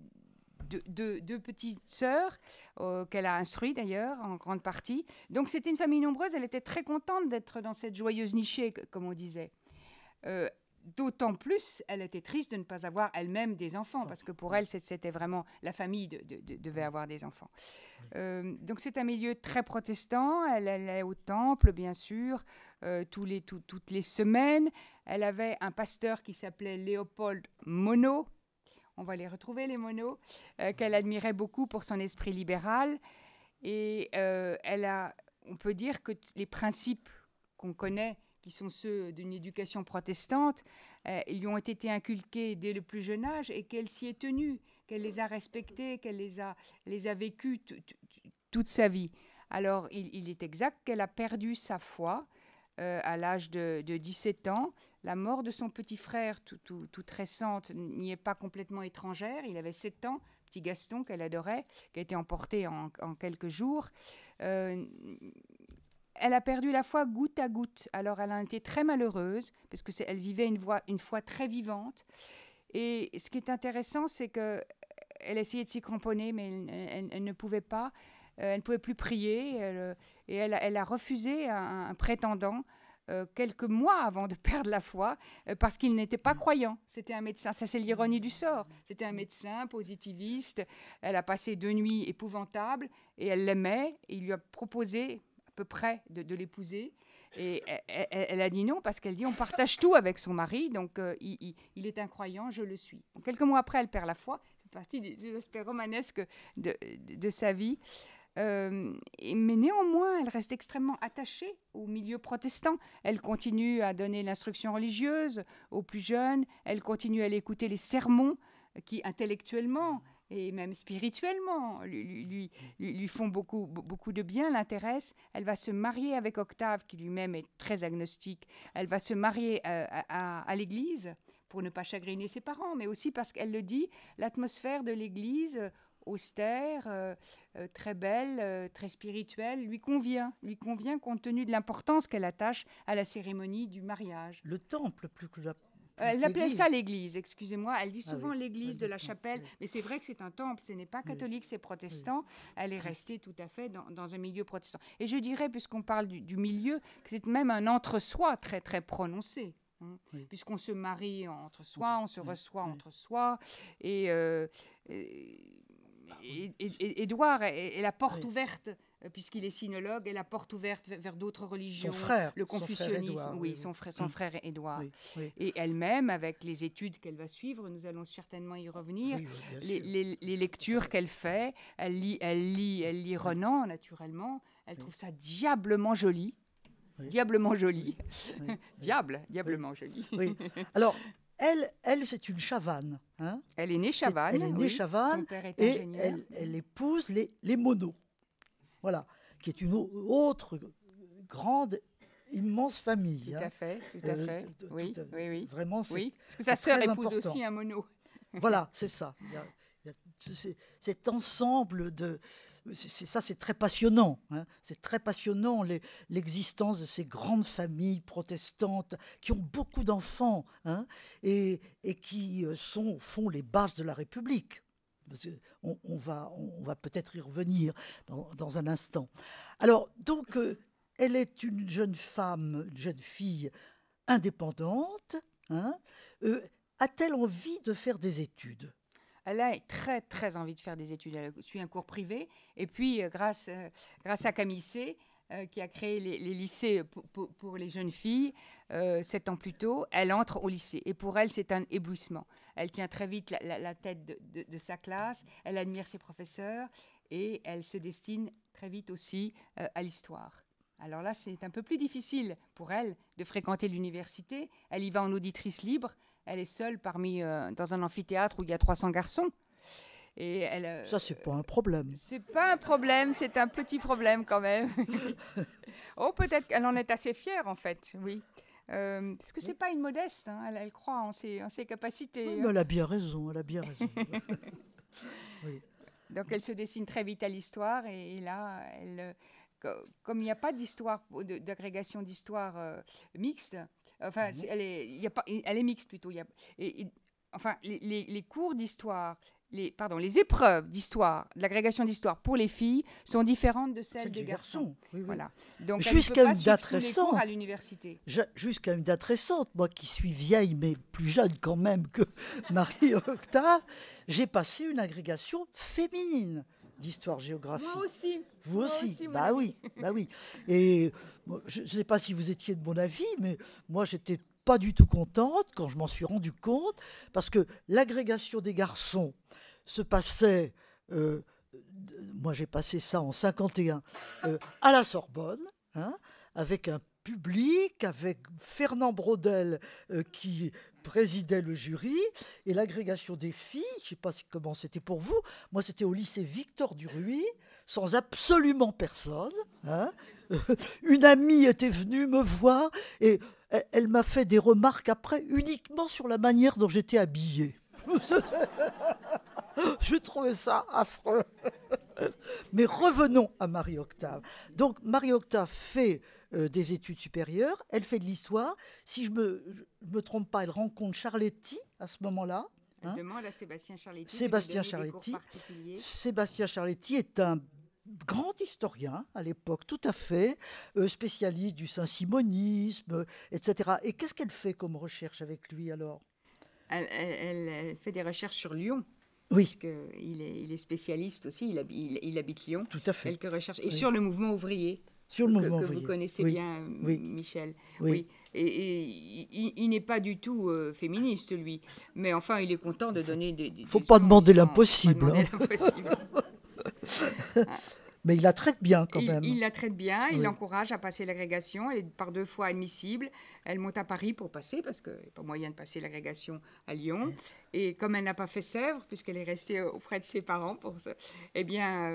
Speaker 2: petites sœurs qu'elle a instruites d'ailleurs en grande partie. Donc c'était une famille nombreuse, elle était très contente d'être dans cette joyeuse nichée, comme on disait. D'autant plus, elle était triste de ne pas avoir elle-même des enfants, parce que pour elle, c'était vraiment la famille devait avoir des enfants. Donc c'est un milieu très protestant, elle allait au temple, bien sûr, toutes les semaines. Elle avait un pasteur qui s'appelait Léopold Monod. On va les retrouver, les Monod, qu'elle admirait beaucoup pour son esprit libéral. Et on peut dire que les principes qu'on connaît, qui sont ceux d'une éducation protestante, ils lui ont été inculqués dès le plus jeune âge et qu'elle s'y est tenue, qu'elle les a respectés, qu'elle les a vécus toute sa vie. Alors, il est exact qu'elle a perdu sa foi à l'âge de 17 ans, la mort de son petit frère, toute récente, n'y est pas complètement étrangère. Il avait 7 ans, petit Gaston qu'elle adorait, qui a été emporté en quelques jours. Elle a perdu la foi goutte à goutte. Alors elle a été très malheureuse, parce qu'elle vivait une foi très vivante. Et ce qui est intéressant, c'est qu'elle essayait de s'y cramponner, mais elle ne pouvait pas. Elle ne pouvait plus prier. Et elle a refusé un prétendant quelques mois avant de perdre la foi, parce qu'il n'était pas croyant. C'était un médecin, ça c'est l'ironie du sort. C'était un médecin positiviste. Elle a passé 2 nuits épouvantables, et elle l'aimait, et il lui a proposé à peu près de l'épouser. Et elle a dit non, parce qu'elle dit on partage tout avec son mari, donc il est incroyant, je le suis. Donc, quelques mois après, elle perd la foi. C'est partie des aspects romanesques de sa vie. Mais néanmoins, elle reste extrêmement attachée au milieu protestant. Elle continue à donner l'instruction religieuse aux plus jeunes. Elle continue à aller écouter les sermons qui, intellectuellement et même spirituellement, lui font beaucoup de bien, l'intéressent. Elle va se marier avec Octave, qui lui-même est très agnostique. Elle va se marier à l'église pour ne pas chagriner ses parents, mais aussi parce qu'elle le dit, l'atmosphère de l'église austère, très belle, très spirituelle, lui convient compte tenu de l'importance qu'elle attache à la cérémonie du mariage.
Speaker 3: Le temple, plus que la...
Speaker 2: Elle appelait ça l'église, excusez-moi. Elle dit souvent l'église de la chapelle, mais c'est vrai que c'est un temple, ce n'est pas catholique, c'est protestant. Elle est restée tout à fait dans un milieu protestant. Et je dirais, puisqu'on parle du milieu, que c'est même un entre-soi très, très prononcé. Puisqu'on se marie entre soi, on se reçoit entre soi. Et Édouard est la porte ouverte, puisqu'il est sinologue, est la porte ouverte vers d'autres religions.
Speaker 3: Son frère,
Speaker 2: le confucianisme,
Speaker 3: son frère,
Speaker 2: son frère Édouard. Et elle-même, avec les études qu'elle va suivre, nous allons certainement y revenir, les lectures qu'elle fait, elle lit Renan, naturellement, elle trouve ça diablement joli. Diablement joli. Diablement joli.
Speaker 3: Oui. Alors, elle, c'est une Chavannes. Hein.
Speaker 2: Elle est née Chavannes.
Speaker 3: Elle est née Chavannes.
Speaker 2: Son père est
Speaker 3: et
Speaker 2: ingénieur.
Speaker 3: elle épouse les Monod. Voilà. Qui est une autre grande, immense famille.
Speaker 2: Tout à fait, tout à fait. Oui.
Speaker 3: Vraiment,
Speaker 2: oui. Parce que sa sœur épouse aussi un Monod.
Speaker 3: Voilà, c'est ça. Il y a cet ensemble de... C'est très passionnant. Hein. C'est très passionnant, l'existence de ces grandes familles protestantes qui ont beaucoup d'enfants, hein, et qui font les bases de la République. On va peut-être y revenir dans un instant. Alors, donc, elle est une jeune fille indépendante. Hein. A-t-elle envie de faire des études ?
Speaker 2: Elle a très, très envie de faire des études. Elle suit un cours privé. Et puis, grâce à Camille C., qui a créé les lycées pour les jeunes filles, 7 ans plus tôt, elle entre au lycée. Et pour elle, c'est un éblouissement. Elle tient très vite la tête de sa classe. Elle admire ses professeurs. Et elle se destine très vite aussi à l'histoire. Alors là, c'est un peu plus difficile pour elle de fréquenter l'université. Elle y va en auditrice libre. Elle est seule dans un amphithéâtre où il y a 300 garçons. Et
Speaker 3: ça, c'est pas un problème.
Speaker 2: C'est pas un problème, c'est un petit problème quand même. Oh, peut-être qu'elle en est assez fière, en fait, oui. Parce que c'est pas une modeste, hein. Elle croit en ses capacités.
Speaker 3: Oui, mais elle a bien raison, Oui.
Speaker 2: Donc, elle se destine très vite à l'histoire. Et là, comme il n'y a pas d'histoire, d'agrégation d'histoire mixte, enfin, elle est mixte plutôt. Enfin, les cours d'histoire, les épreuves d'histoire, de l'agrégation d'histoire pour les filles sont différentes de celles des garçons.
Speaker 3: Oui.
Speaker 2: Voilà. Donc,
Speaker 3: jusqu'à une date récente,
Speaker 2: à l'université.
Speaker 3: Jusqu'à une date récente, moi qui suis vieille mais plus jeune quand même que Marie-Octave, j'ai passé une agrégation féminine d'histoire-géographie.
Speaker 2: Moi aussi.
Speaker 3: Vous aussi. Bah oui. Et je ne sais pas si vous étiez de mon avis, mais moi j'étais pas du tout contente quand je m'en suis rendu compte, parce que l'agrégation des garçons se passait, moi j'ai passé ça en 51, à la Sorbonne, hein, avec un public, avec Fernand Braudel qui présidait le jury, et l'agrégation des filles, je ne sais pas comment c'était pour vous, moi c'était au lycée Victor Duruy, sans absolument personne. Hein. Une amie était venue me voir et elle m'a fait des remarques après uniquement sur la manière dont j'étais habillée. Je trouvais ça affreux. Mais revenons à Marie-Octave. Donc Marie-Octave fait des études supérieures, elle fait de l'histoire. Si je me trompe pas, elle rencontre Charletti à ce moment-là.
Speaker 2: Elle demande à Sébastien Charletti.
Speaker 3: Sébastien Charletti est un grand historien à l'époque, tout à fait, spécialiste du saint-simonisme, etc. Et qu'est-ce qu'elle fait comme recherche avec lui alors ?
Speaker 2: Elle fait des recherches sur Lyon.
Speaker 3: Oui.
Speaker 2: Parce qu'il est spécialiste aussi, il habite Lyon.
Speaker 3: Tout à fait.
Speaker 2: Quelques recherches. Et sur le mouvement ouvrier.
Speaker 3: Sur le mouvement
Speaker 2: que
Speaker 3: ouvrier.
Speaker 2: Vous connaissez bien, Michel.
Speaker 3: Oui.
Speaker 2: Et il n'est pas du tout féministe, lui. Mais enfin, il est content de donner des...
Speaker 3: Il ne faut pas demander l'impossible. Mais il la traite bien quand même.
Speaker 2: Il la traite bien, il l'encourage à passer l'agrégation. Elle est par 2 fois admissible. Elle monte à Paris pour passer, parce qu'il n'y a pas moyen de passer l'agrégation à Lyon. Et comme elle n'a pas fait Sèvres, puisqu'elle est restée auprès de ses parents, eh bien,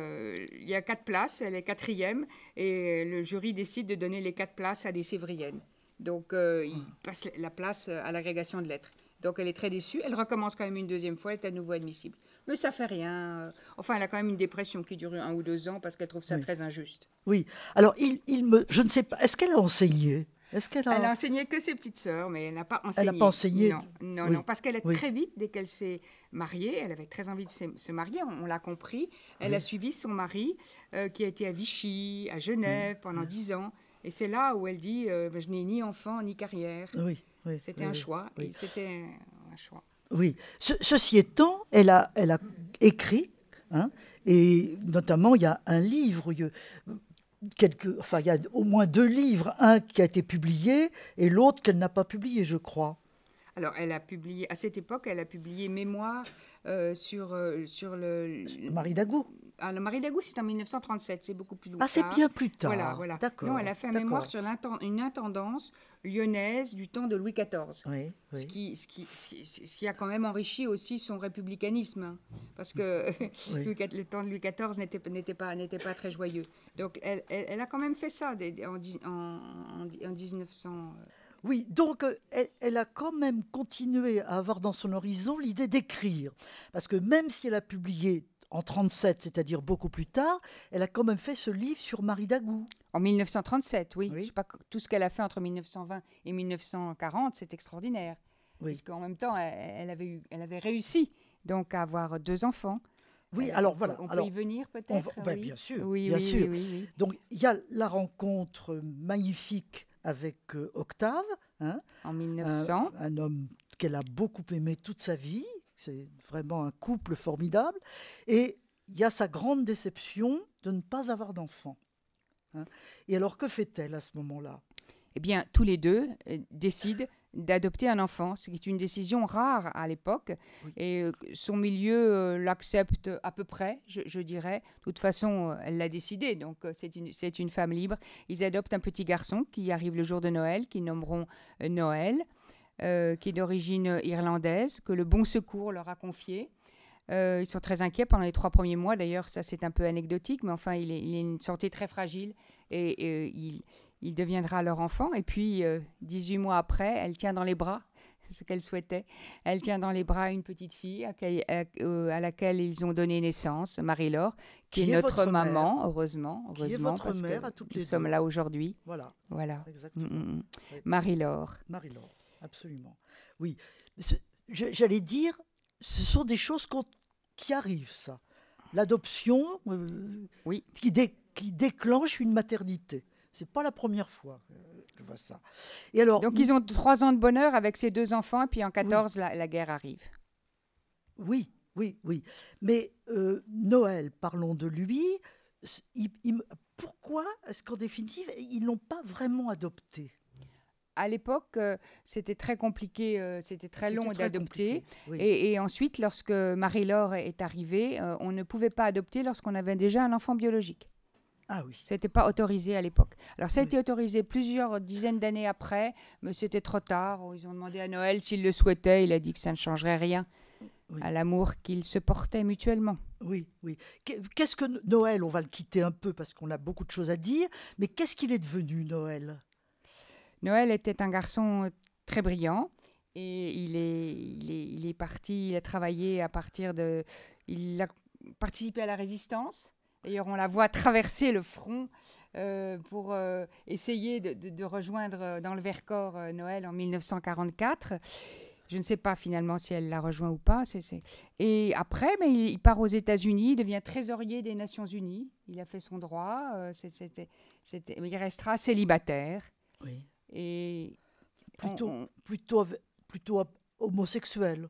Speaker 2: il y a 4 places, elle est 4e, et le jury décide de donner les 4 places à des Sévriennes. Donc, il passe la place à l'agrégation de lettres. Donc, elle est très déçue. Elle recommence quand même une 2e fois, elle est à nouveau admissible. Mais ça fait rien. Enfin, elle a quand même une dépression qui dure 1 ou 2 ans parce qu'elle trouve ça très injuste.
Speaker 3: Oui. Alors, je ne sais pas, est-ce qu'elle a enseigné ?
Speaker 2: Elle a enseigné que ses petites sœurs, mais elle n'a pas enseigné.
Speaker 3: Elle n'a pas enseigné.
Speaker 2: Non, parce qu'elle est très vite, dès qu'elle s'est mariée, elle avait très envie de se marier, on l'a compris. Elle a suivi son mari, qui a été à Vichy, à Genève, pendant 10 ans. Et c'est là où elle dit, je n'ai ni enfant, ni carrière. C'était un choix. Oui. C'était un choix.
Speaker 3: Oui. Ceci étant, elle a écrit, et notamment, il y a un livre... il y a au moins 2 livres, un qui a été publié et l'autre qu'elle n'a pas publié, je crois.
Speaker 2: Alors, elle a publié, à cette époque, elle a publié Mémoire sur le...
Speaker 3: Marie Dagou.
Speaker 2: Ah, le Marie Dagou, c'est en 1937, c'est beaucoup plus tard.
Speaker 3: Ah, c'est bien plus tard.
Speaker 2: Voilà.
Speaker 3: D'accord.
Speaker 2: Non, elle a fait un mémoire sur une intendance lyonnaise du temps de Louis XIV.
Speaker 3: Oui.
Speaker 2: Ce qui a quand même enrichi aussi son républicanisme, parce que le temps de Louis XIV n'était pas très joyeux. Donc, elle a quand même fait ça en 1900...
Speaker 3: Oui, donc elle a quand même continué à avoir dans son horizon l'idée d'écrire. Parce que même si elle a publié en 1937, c'est-à-dire beaucoup plus tard, elle a quand même fait ce livre sur Marie Dagou.
Speaker 2: En 1937, oui. Je sais pas, tout ce qu'elle a fait entre 1920 et 1940, c'est extraordinaire. Oui. Parce qu'en même temps, elle avait réussi donc, à avoir 2 enfants.
Speaker 3: Oui, alors voilà.
Speaker 2: On peut y venir peut-être
Speaker 3: Bien sûr,
Speaker 2: oui.
Speaker 3: Donc il y a la rencontre magnifique avec Octave.
Speaker 2: En 1900.
Speaker 3: Un homme qu'elle a beaucoup aimé toute sa vie. C'est vraiment un couple formidable. Et il y a sa grande déception de ne pas avoir d'enfant. Et alors, que fait-elle à ce moment-là ?
Speaker 2: Eh bien, tous les 2 décident d'adopter un enfant, ce qui est une décision rare à l'époque. Oui. Et son milieu l'accepte à peu près, je dirais. De toute façon, elle l'a décidé, donc c'est une femme libre. Ils adoptent un petit garçon qui arrive le jour de Noël, qu'ils nommeront Noël. Qui est d'origine irlandaise, que le Bon Secours leur a confié. Ils sont très inquiets pendant les 3 premiers mois. D'ailleurs, ça c'est un peu anecdotique, mais enfin, il a une santé très fragile et il deviendra leur enfant. Et puis, 18 mois après, elle tient dans les bras, c'est ce qu'elle souhaitait, elle tient dans les bras une petite fille à laquelle ils ont donné naissance, Marie-Laure, qui est notre maman, heureusement.
Speaker 3: Qui est votre mère à toutes les 2.
Speaker 2: Nous sommes là aujourd'hui.
Speaker 3: Voilà. Exactement.
Speaker 2: Marie-Laure.
Speaker 3: Marie-Laure. Absolument. Oui. J'allais dire, ce sont des choses qui arrivent, ça. L'adoption qui déclenche une maternité. Ce n'est pas la première fois que je vois ça. Et alors,
Speaker 2: donc, ils ont 3 ans de bonheur avec ces 2 enfants, et puis en 14, la guerre arrive.
Speaker 3: Oui. Mais Noël, parlons de lui. Pourquoi est-ce qu'en définitive, ils ne l'ont pas vraiment adopté ?
Speaker 2: À l'époque, c'était très compliqué, c'était très long d'adopter.
Speaker 3: Oui.
Speaker 2: Et ensuite, lorsque Marie-Laure est arrivée, on ne pouvait pas adopter lorsqu'on avait déjà un enfant biologique.
Speaker 3: Ah oui.
Speaker 2: Ce n'était pas autorisé à l'époque. Alors, ça a été autorisé plusieurs dizaines d'années après, mais c'était trop tard. Ils ont demandé à Noël s'il le souhaitait. Il a dit que ça ne changerait rien à l'amour qu'ils se portaient mutuellement.
Speaker 3: Oui. Qu'est-ce que Noël ? On va le quitter un peu parce qu'on a beaucoup de choses à dire. Mais qu'est-ce qu'il est devenu, Noël ?
Speaker 2: Noël était un garçon très brillant et il est parti, il a travaillé à partir de... Il a participé à la résistance. D'ailleurs, on la voit traverser le front pour essayer de rejoindre dans le Vercors Noël en 1944. Je ne sais pas finalement si elle l'a rejoint ou pas. Et après, mais il part aux États-Unis, il devient trésorier des Nations Unies. Il a fait son droit. Il restera célibataire.
Speaker 3: Oui.
Speaker 2: Et
Speaker 3: plutôt homosexuel.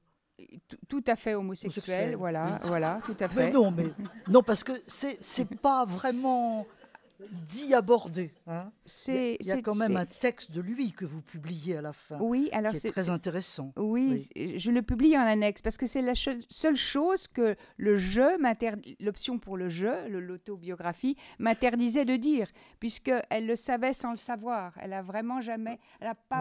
Speaker 2: Tout à fait homosexuel, voilà, oui. Voilà, tout à fait.
Speaker 3: Mais non, parce que c'est pas vraiment dit abordé. Hein. Il y a quand même un texte de lui que vous publiez à la fin.
Speaker 2: Oui, alors
Speaker 3: qui est très intéressant.
Speaker 2: Oui, je le publie en annexe parce que c'est la seule chose que le jeu l'option pour le jeu, l'autobiographie, m'interdisait de dire, puisqu'elle le savait sans le savoir. Elle n'a pas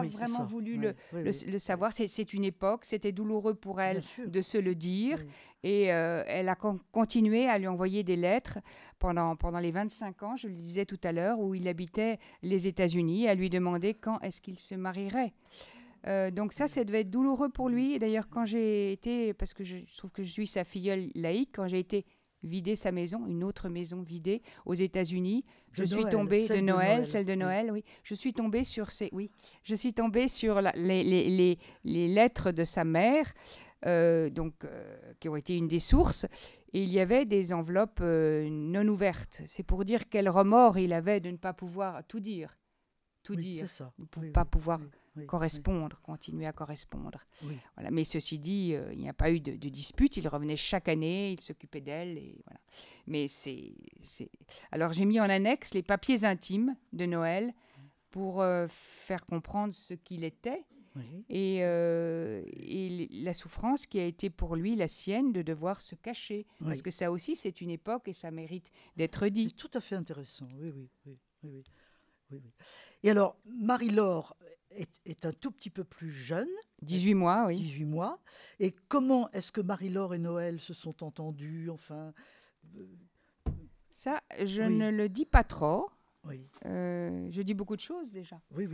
Speaker 2: vraiment voulu le savoir. C'est une époque, c'était douloureux pour elle de se le dire. Oui. Et elle a continué à lui envoyer des lettres pendant les 25 ans, je le disais tout à l'heure, où il habitait les États-Unis, à lui demander quand est-ce qu'il se marierait. Donc ça devait être douloureux pour lui. Et d'ailleurs, quand j'ai été, parce que je trouve que je suis sa filleule laïque, quand j'ai été vider sa maison, une autre maison vidée aux États-Unis, celle de Noël, oui. Je suis tombée sur les lettres de sa mère, qui ont été une des sources, et il y avait des enveloppes non ouvertes. C'est pour dire quel remords il avait de ne pas pouvoir tout dire.
Speaker 3: C'est ça.
Speaker 2: De ne pas pouvoir correspondre, continuer à correspondre. Oui. Voilà. Mais ceci dit, il n'y a pas eu de dispute. Il revenait chaque année, il s'occupait d'elle. Et voilà. Mais Alors j'ai mis en annexe les papiers intimes de Noël pour faire comprendre ce qu'il était. Oui. Et la souffrance qui a été pour lui la sienne de devoir se cacher. Oui. Parce que ça aussi, c'est une époque et ça mérite d'être dit.
Speaker 3: C'est tout à fait intéressant, oui. Et alors, Marie-Laure est un tout petit peu plus jeune.
Speaker 2: 18 mois, oui.
Speaker 3: 18 mois. Et comment est-ce que Marie-Laure et Noël se sont entendus, enfin
Speaker 2: Ça, je ne le dis pas trop. Oui. Je dis beaucoup de choses déjà.
Speaker 3: Oui.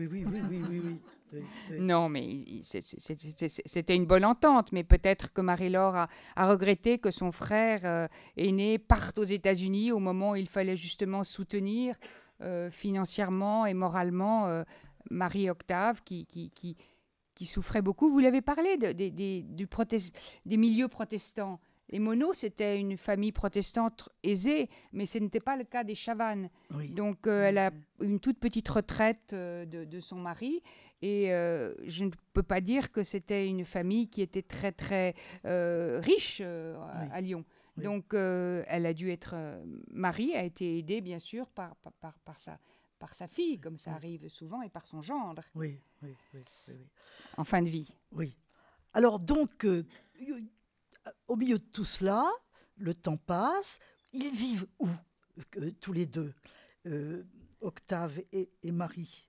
Speaker 2: Non, mais c'était une bonne entente, mais peut-être que Marie-Laure a regretté que son frère aîné parte aux États-Unis au moment où il fallait justement soutenir financièrement et moralement Marie-Octave qui souffrait beaucoup. Vous l'avez parlé des milieux protestants. Les Monod, c'était une famille protestante aisée, mais ce n'était pas le cas des Chavannes. Oui. Donc, elle a une toute petite retraite de son mari. Et je ne peux pas dire que c'était une famille qui était très, très riche à Lyon. Oui. Donc, elle a dû être... Marie a été aidée, bien sûr, par sa fille, comme ça arrive souvent, et par son gendre.
Speaker 3: Oui.
Speaker 2: En fin de vie.
Speaker 3: Oui. Alors, donc... au milieu de tout cela, le temps passe. Ils vivent où, tous les deux, Octave et Marie?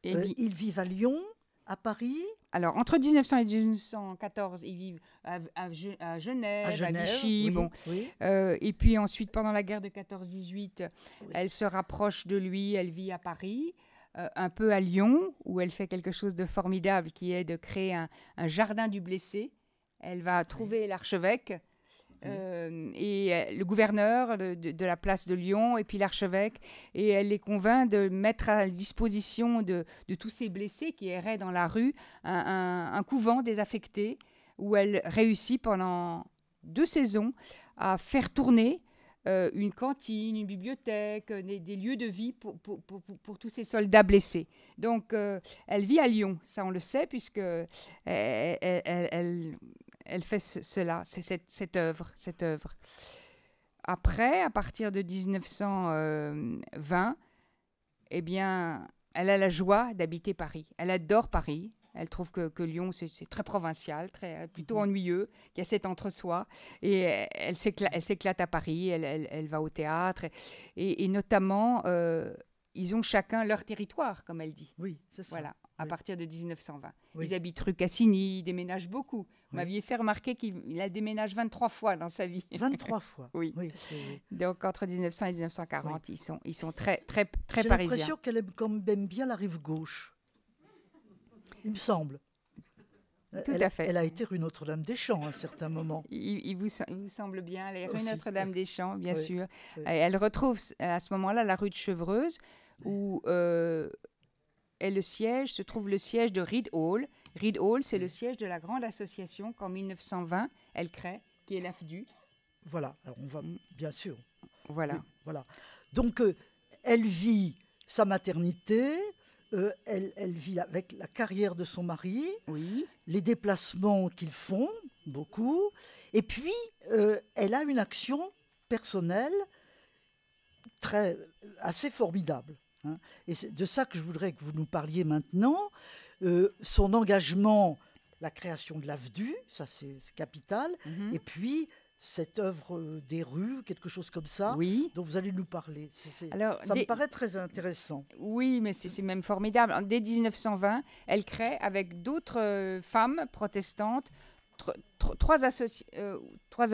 Speaker 3: Ils vivent à Lyon, à Paris?
Speaker 2: Alors, entre 1900 et 1914, ils vivent à Genève, à Vichy. Oui. Et puis ensuite, pendant la guerre de 14-18, elle se rapproche de lui, elle vit à Paris. Un peu à Lyon, où elle fait quelque chose de formidable, qui est de créer un jardin du blessé. Elle va trouver l'archevêque et le gouverneur de la place de Lyon et puis l'archevêque. Et elle les convainc de mettre à disposition de tous ces blessés qui erraient dans la rue un couvent désaffecté où elle réussit pendant 2 saisons à faire tourner une cantine, une bibliothèque, des lieux de vie pour tous ces soldats blessés. Donc, elle vit à Lyon, ça on le sait, puisque elle fait cela, cette œuvre. Après, à partir de 1920, eh bien, elle a la joie d'habiter Paris. Elle adore Paris. Elle trouve que Lyon, c'est très provincial, plutôt ennuyeux, qu'il y a cet entre-soi. Et elle s'éclate à Paris, elle va au théâtre. Et notamment, ils ont chacun leur territoire, comme elle dit.
Speaker 3: Oui, c'est ça.
Speaker 2: Voilà, à partir de 1920. Oui. Ils habitent rue Cassini, ils déménagent beaucoup. Vous m'aviez fait remarquer qu'il a déménagé 23 fois dans sa vie.
Speaker 3: 23 fois.
Speaker 2: Oui. Donc, entre 1900 et 1940, ils sont très, très, très
Speaker 3: J'ai
Speaker 2: parisiens.
Speaker 3: J'ai l'impression qu'elle aime quand même bien la rive gauche. Il me semble.
Speaker 2: Tout à fait.
Speaker 3: Elle a été rue Notre-Dame-des-Champs à un certain moment.
Speaker 2: Il vous semble bien, les rue
Speaker 3: Aussi.
Speaker 2: Notre-Dame-des-Champs, bien
Speaker 3: Oui,
Speaker 2: sûr.
Speaker 3: oui.
Speaker 2: Elle retrouve à ce moment-là la rue de Chevreuse, où se trouve le siège de Reed Hall. Reed Hall, c'est le siège de la grande association qu'en 1920, elle crée, qui est l'AFDU.
Speaker 3: Voilà, alors on va, bien sûr.
Speaker 2: Voilà.
Speaker 3: Oui, voilà. Donc, elle vit sa maternité, elle vit avec la carrière de son mari,
Speaker 2: Oui.
Speaker 3: les déplacements qu'ils font, beaucoup, et puis elle a une action personnelle assez formidable. Hein. Et c'est de ça que je voudrais que vous nous parliez maintenant. Son engagement, la création de l'AFDU, ça c'est capital, et puis cette œuvre des rues, quelque chose comme ça,
Speaker 2: Oui.
Speaker 3: dont vous allez nous parler.
Speaker 2: Alors,
Speaker 3: ça me paraît très intéressant.
Speaker 2: Oui, mais c'est même formidable. Dès 1920, elle crée, avec d'autres femmes protestantes, trois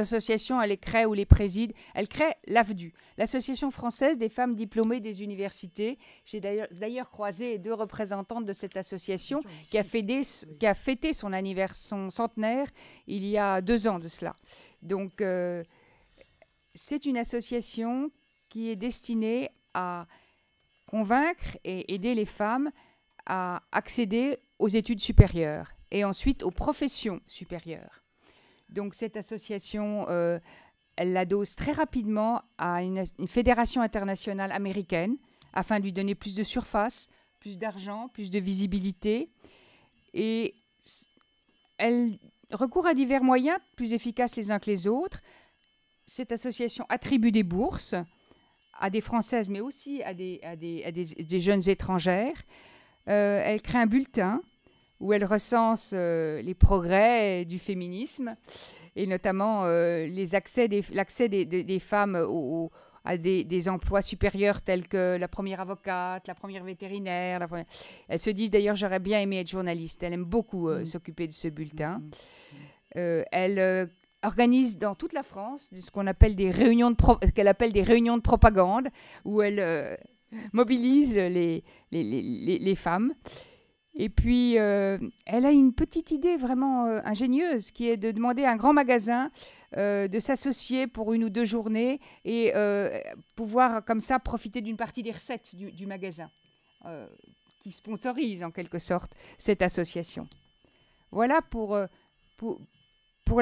Speaker 2: associations, elle les crée ou les préside. Elle crée l'AFDU, l'Association française des femmes diplômées des universités. J'ai d'ailleurs croisé 2 représentantes de cette association qui a fêté son centenaire il y a 2 ans de cela. Donc, c'est une association qui est destinée à convaincre et aider les femmes à accéder aux études supérieures et ensuite aux professions supérieures. Donc cette association, elle l'adosse très rapidement à une fédération internationale américaine afin de lui donner plus de surface, plus d'argent, plus de visibilité. Et elle recourt à divers moyens plus efficaces les uns que les autres. Cette association attribue des bourses à des Françaises, mais aussi à des jeunes étrangères. Elle crée un bulletin où elle recense les progrès du féminisme et notamment l'accès des femmes à des emplois supérieurs tels que la première avocate, la première vétérinaire. Elles se disent d'ailleurs, j'aurais bien aimé être journaliste. Elle aime beaucoup s'occuper de ce bulletin. Elle organise dans toute la France ce qu'on appelle qu'elle appelle des réunions de propagande où elle mobilise les femmes. Et puis, elle a une petite idée vraiment ingénieuse qui est de demander à un grand magasin de s'associer pour 1 ou 2 journées et pouvoir comme ça profiter d'une partie des recettes du magasin qui sponsorise en quelque sorte cette association. Voilà pour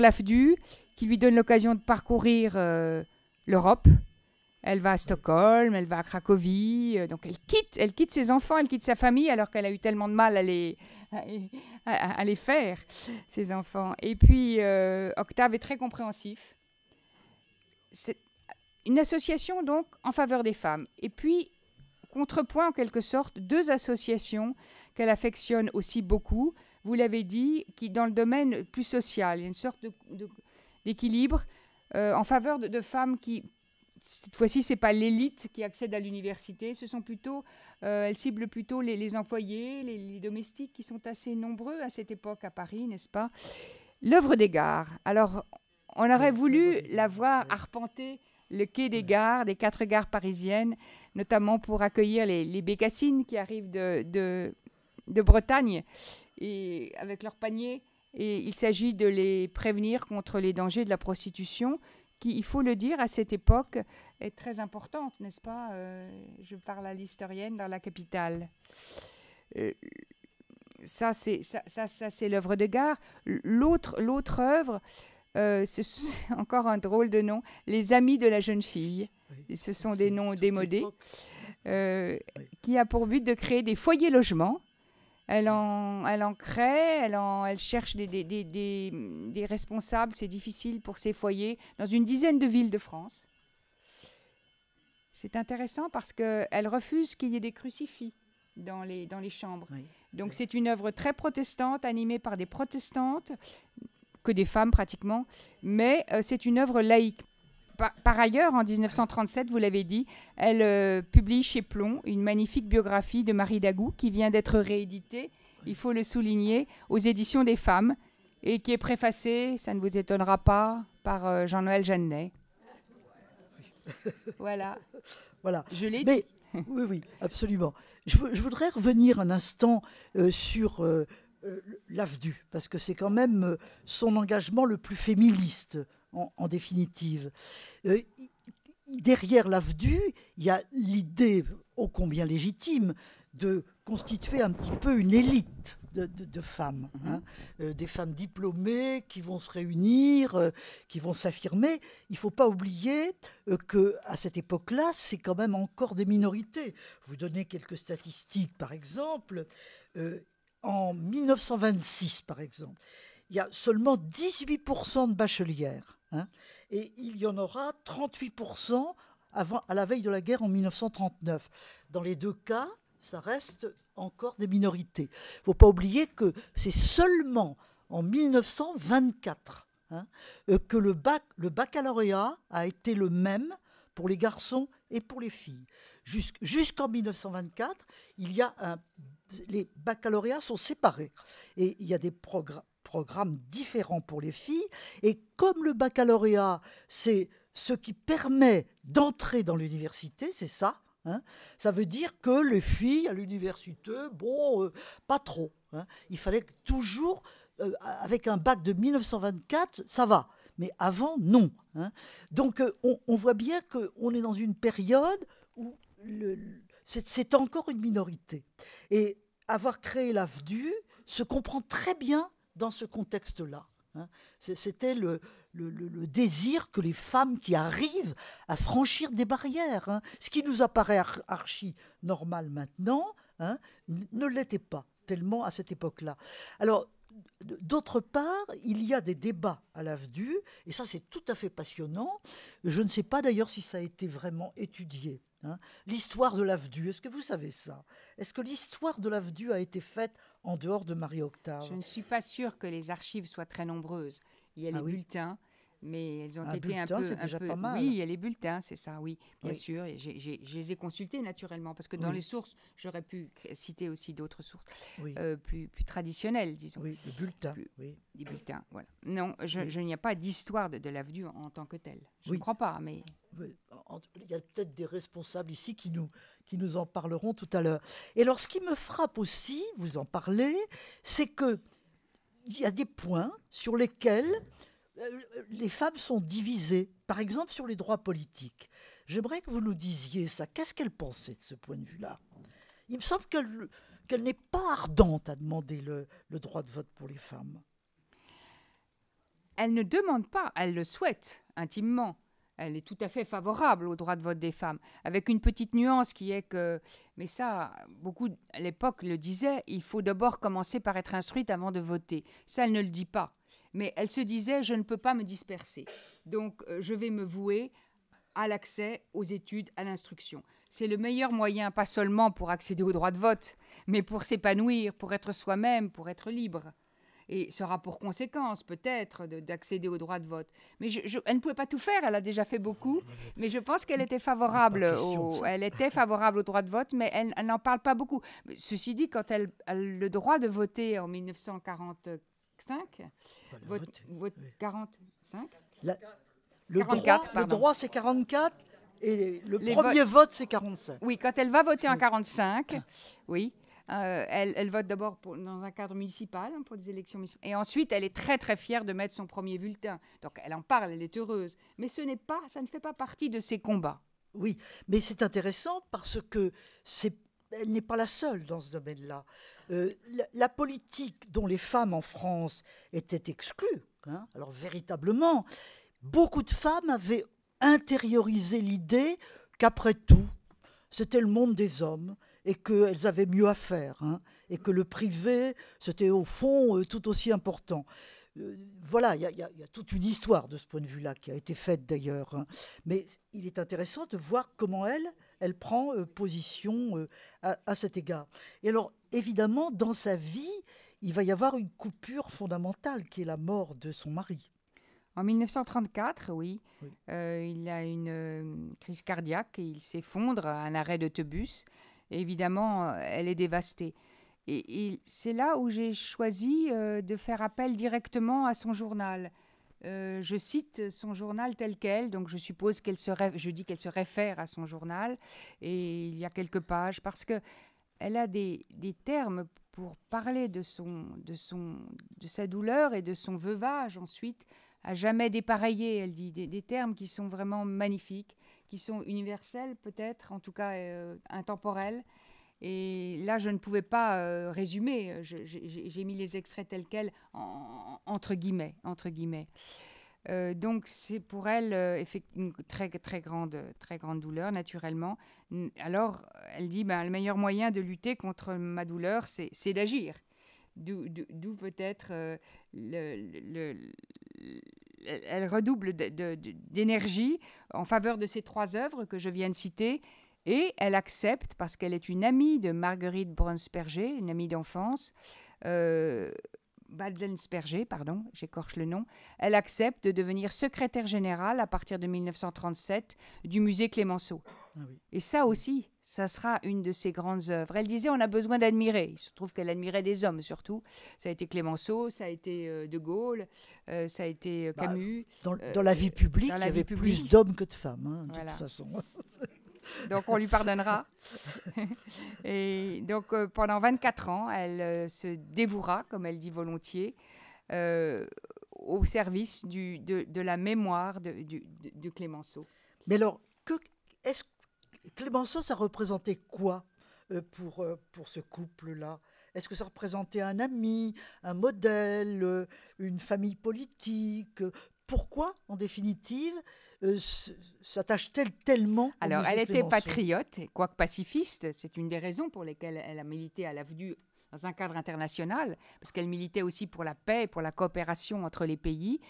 Speaker 2: l'AFDU qui lui donne l'occasion de parcourir l'Europe. Elle va à Stockholm, elle va à Cracovie, donc elle quitte ses enfants, elle quitte sa famille alors qu'elle a eu tellement de mal à les faire, ses enfants. Et puis Octave est très compréhensif. C'est une association donc en faveur des femmes. Et puis, contrepoint en quelque sorte, 2 associations qu'elle affectionne aussi beaucoup, vous l'avez dit, qui dans le domaine plus social, il y a une sorte d'équilibre en faveur de femmes qui... Cette fois-ci, ce n'est pas l'élite qui accède à l'université, ce sont plutôt, elle cible plutôt les employés, les domestiques qui sont assez nombreux à cette époque à Paris, n'est-ce pas? L'œuvre des gares. Alors, on aurait voulu la voir arpenter le quai des gares, des 4 gares parisiennes, notamment pour accueillir les bécassines qui arrivent de Bretagne et avec leurs paniers. Et il s'agit de les prévenir contre les dangers de la prostitution, qui, il faut le dire, à cette époque, est très importante, n'est-ce pas? Je parle à l'historienne dans la capitale. Ça, c'est l'œuvre de gare. L'autre œuvre, c'est encore un drôle de nom, Les Amis de la jeune fille. Oui, et ce sont des noms démodés, qui a pour but de créer des foyers logements. Elle en crée, elle cherche des responsables, c'est difficile pour ces foyers, dans une dizaine de villes de France. C'est intéressant parce qu'elle refuse qu'il y ait des crucifix dans les chambres. Oui. Donc c'est une œuvre très protestante, animée par des protestantes, que des femmes pratiquement, mais c'est une œuvre laïque. Par ailleurs, en 1937, vous l'avez dit, elle publie chez Plon une magnifique biographie de Marie Dagout qui vient d'être rééditée, il faut le souligner, aux éditions des femmes et qui est préfacée, ça ne vous étonnera pas, par Jean-Noël Jeannet. Voilà. Je l'ai dit.
Speaker 3: Oui, absolument. Je voudrais revenir un instant sur l'AFDU, parce que c'est quand même son engagement le plus féministe, en définitive. Derrière l'AFDU, il y a l'idée, ô combien légitime, de constituer un petit peu une élite de femmes, hein, des femmes diplômées qui vont se réunir, qui vont s'affirmer. Il ne faut pas oublier qu'à cette époque-là, c'est quand même encore des minorités. Vous donnez quelques statistiques, par exemple. En 1926, par exemple, il y a seulement 18% de bachelières, hein, et il y en aura 38% à la veille de la guerre en 1939. Dans les deux cas, ça reste encore des minorités. Il ne faut pas oublier que c'est seulement en 1924 que le baccalauréat a été le même pour les garçons et pour les filles. Jusqu'en 1924, les baccalauréats sont séparés. Et il y a des programmes différents pour les filles. Et comme le baccalauréat, c'est ce qui permet d'entrer dans l'université, c'est ça. Ça veut dire que les filles à l'université, pas trop. Il fallait toujours, avec un bac de 1924, ça va. Mais avant, non. Donc, on voit bien qu'on est dans une période où c'est encore une minorité. Et avoir créé l'AFDU se comprend très bien dans ce contexte-là. C'était le désir que les femmes qui arrivent à franchir des barrières, ce qui nous apparaît archi normal maintenant, ne l'était pas tellement à cette époque-là. Alors, d'autre part, il y a des débats à l'AFDU, et ça c'est tout à fait passionnant. Je ne sais pas d'ailleurs si ça a été vraiment étudié. L'histoire de l'AFDU, est-ce que vous savez ça? Est-ce que l'histoire de l'AFDU a été faite en dehors de Marie-Octave?
Speaker 2: Je ne suis pas sûre que les archives soient très nombreuses. Il y a les bulletins, mais elles ont été un peu...
Speaker 3: c'est déjà pas mal.
Speaker 2: Oui, il y a les bulletins, c'est ça, oui, bien sûr. Et je les ai consultés naturellement, parce que dans les sources, j'aurais pu citer aussi d'autres sources plus traditionnelles, disons.
Speaker 3: Oui, les bulletins.
Speaker 2: Des bulletins, voilà. Non, il n'y a pas d'histoire de l'AFDU en tant que telle. Je ne crois pas, mais...
Speaker 3: Il y a peut-être des responsables ici qui nous en parleront tout à l'heure. Et alors, ce qui me frappe aussi, vous en parlez, c'est qu'il y a des points sur lesquels les femmes sont divisées. Par exemple, sur les droits politiques. J'aimerais que vous nous disiez ça. Qu'est-ce qu'elle pensait de ce point de vue-là? Il me semble qu'elle n'est pas ardente à demander le droit de vote pour les femmes.
Speaker 2: Elle ne demande pas, elle le souhaite intimement. Elle est tout à fait favorable au droit de vote des femmes, avec une petite nuance qui est que, mais ça, beaucoup à l'époque le disaient, il faut d'abord commencer par être instruite avant de voter. Ça, elle ne le dit pas. Mais elle se disait, je ne peux pas me disperser. Donc, je vais me vouer à l'accès aux études, à l'instruction. C'est le meilleur moyen, pas seulement pour accéder au droit de vote, mais pour s'épanouir, pour être soi-même, pour être libre. Et sera pour conséquence, peut-être, d'accéder au droit de vote. Mais elle ne pouvait pas tout faire, elle a déjà fait beaucoup, mais je pense qu'elle était favorable au droit de vote, mais elle n'en parle pas beaucoup. Ceci dit, quand elle a le droit de voter en 1945, 45
Speaker 3: le droit, c'est 44, et le premier vote, c'est 45.
Speaker 2: Oui, quand elle va voter en 45, oui. Elle vote d'abord dans un cadre municipal, pour des élections municipales. Et ensuite, elle est très, très fière de mettre son premier bulletin. Donc, elle en parle, elle est heureuse. Mais ça ne fait pas partie de ses combats.
Speaker 3: Oui, mais c'est intéressant parce que elle n'est pas la seule dans ce domaine-là. La politique dont les femmes en France étaient exclues, alors véritablement, beaucoup de femmes avaient intériorisé l'idée qu'après tout, c'était le monde des hommes, et qu'elles avaient mieux à faire, et que le privé, c'était au fond tout aussi important. Voilà, il y a toute une histoire de ce point de vue-là qui a été faite d'ailleurs. Mais il est intéressant de voir comment elle prend position à cet égard. Et alors, évidemment, dans sa vie, il va y avoir une coupure fondamentale qui est la mort de son mari.
Speaker 2: En 1934, oui. Il a une crise cardiaque et il s'effondre à un arrêt d'autobus. Et évidemment, elle est dévastée. Et c'est là où j'ai choisi de faire appel directement à son journal. Je cite son journal tel quel, donc je suppose je dis qu'elle se réfère à son journal. Et il y a quelques pages, parce qu'elle a des termes pour parler de sa douleur et de son veuvage ensuite, à jamais dépareillé, elle dit, des termes qui sont vraiment magnifiques, qui sont universels peut-être, en tout cas intemporels. Et là, je ne pouvais pas résumer, j'ai mis les extraits tels quels, entre guillemets. Donc, c'est pour elle une très, très grande douleur, naturellement. Alors, elle dit, le meilleur moyen de lutter contre ma douleur, c'est d'agir. D'où peut-être elle redouble d'énergie en faveur de ces 3 œuvres que je viens de citer. Et elle accepte, parce qu'elle est une amie de Marguerite Braunsperger, une amie d'enfance, Badlensperger, pardon, j'écorche le nom, elle accepte de devenir secrétaire générale à partir de 1937 du musée Clémenceau. Ah oui. Et ça aussi, ça sera une de ses grandes œuvres. Elle disait on a besoin d'admirer. Il se trouve qu'elle admirait des hommes surtout. Ça a été Clémenceau, ça a été De Gaulle, ça a été Camus.
Speaker 3: Dans la vie publique, il y avait plus d'hommes que de femmes, hein, de toute façon.
Speaker 2: Donc, on lui pardonnera. Et donc, pendant 24 ans, elle se dévouera, comme elle dit volontiers, au service de la mémoire de Clémenceau.
Speaker 3: Mais alors, Clémenceau, ça représentait quoi pour ce couple-là? Est-ce que ça représentait un ami, un modèle, une famille politique? Pourquoi, en définitive, s'attache-t-elle tellement au
Speaker 2: Alors, elle était
Speaker 3: Clémenceau?
Speaker 2: patriote, quoique pacifiste. C'est une des raisons pour lesquelles elle a milité à l'AFDU dans un cadre international, parce qu'elle militait aussi pour la paix et pour la coopération entre les pays.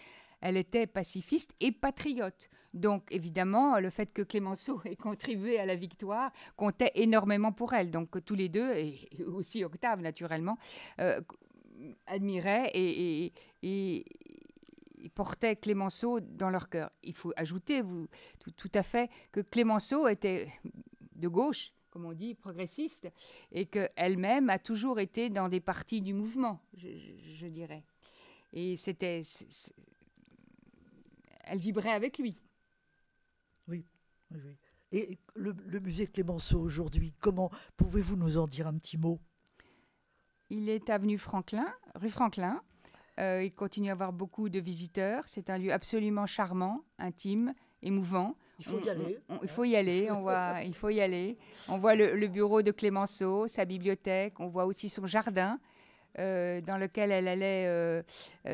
Speaker 2: Elle était pacifiste et patriote. Donc, évidemment, le fait que Clémenceau ait contribué à la victoire comptait énormément pour elle. Donc, tous les deux, et aussi Octave, naturellement, admiraient et portaient Clémenceau dans leur cœur. Il faut ajouter tout à fait que Clémenceau était de gauche, comme on dit, progressiste, et qu'elle-même a toujours été dans des partis du mouvement, je dirais. Et elle vibrait avec lui.
Speaker 3: Oui. Et le musée Clémenceau aujourd'hui, comment pouvez-vous nous en dire un petit mot?
Speaker 2: Il est avenue Franklin, rue Franklin. Il continue à avoir beaucoup de visiteurs. C'est un lieu absolument charmant, intime, émouvant.
Speaker 3: Il faut y aller.
Speaker 2: Il faut y aller. Il faut y aller. On voit le bureau de Clémenceau, sa bibliothèque. On voit aussi son jardin dans lequel elle allait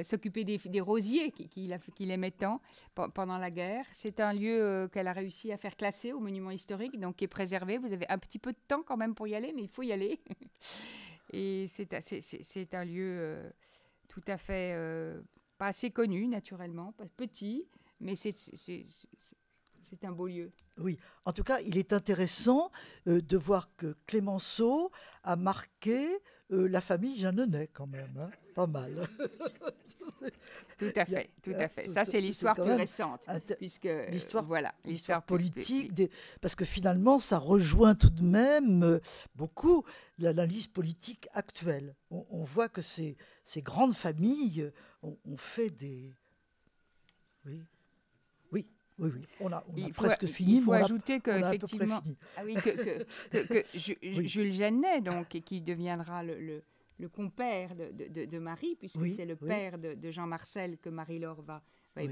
Speaker 2: s'occuper des rosiers qu'il aimait tant pendant la guerre. C'est un lieu qu'elle a réussi à faire classer au monument historique, donc qui est préservé. Vous avez un petit peu de temps quand même pour y aller, mais il faut y aller. Et c'est un lieu tout à fait pas assez connu, naturellement, pas petit, mais c'est un beau lieu.
Speaker 3: Oui, en tout cas, il est intéressant de voir que Clémenceau a marqué la famille Jeanneney quand même, hein, pas mal.
Speaker 2: Tout à fait. Ça, c'est l'histoire plus récente, puisque l'histoire
Speaker 3: politique, parce que finalement, ça rejoint tout de même beaucoup l'analyse politique actuelle. On voit que ces grandes familles ont fait des... Oui. On a presque fini.
Speaker 2: Il faut ajouter qu'effectivement, Jules Jeanneney, donc, qui deviendra le compère de Marie, puisque c'est le père de Jean Marcel que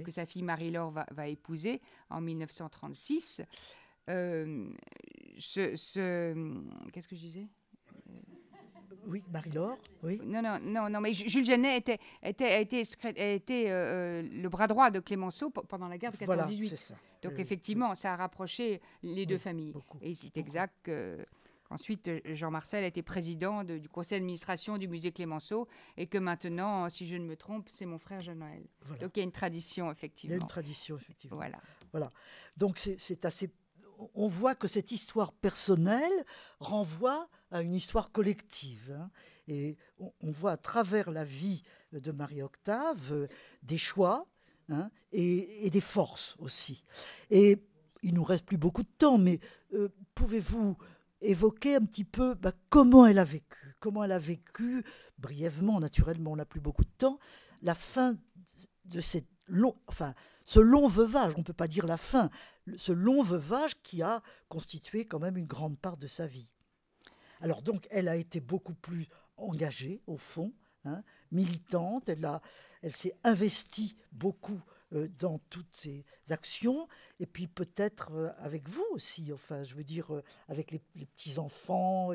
Speaker 2: que sa fille Marie-Laure va épouser en 1936. Qu'est-ce que je disais?
Speaker 3: Oui, Marie-Laure, oui.
Speaker 2: Non, mais Jules Jeanneney a été le bras droit de Clémenceau pendant la guerre de 14-18. Voilà, c'est ça. Donc effectivement, ça a rapproché les deux familles. Et c'est exact qu'ensuite, Jean Marcel a été président du conseil d'administration du musée Clémenceau et que maintenant, si je ne me trompe, c'est mon frère Jean-Noël. Voilà. Donc il y a une tradition, effectivement.
Speaker 3: Voilà. Donc c'est assez... On voit que cette histoire personnelle renvoie à une histoire collective. Hein, et on voit à travers la vie de Marie-Octave des choix et des forces aussi. Et il nous reste plus beaucoup de temps, mais pouvez-vous évoquer un petit peu comment elle a vécu, brièvement, naturellement, on n'a plus beaucoup de temps, la fin de ce long veuvage, on ne peut pas dire la fin, ce long veuvage qui a constitué quand même une grande part de sa vie. Alors donc, elle a été beaucoup plus engagée, au fond, hein, militante. Elle s'est investie beaucoup dans toutes ces actions, et puis peut-être avec vous aussi, enfin, je veux dire, avec les petits-enfants,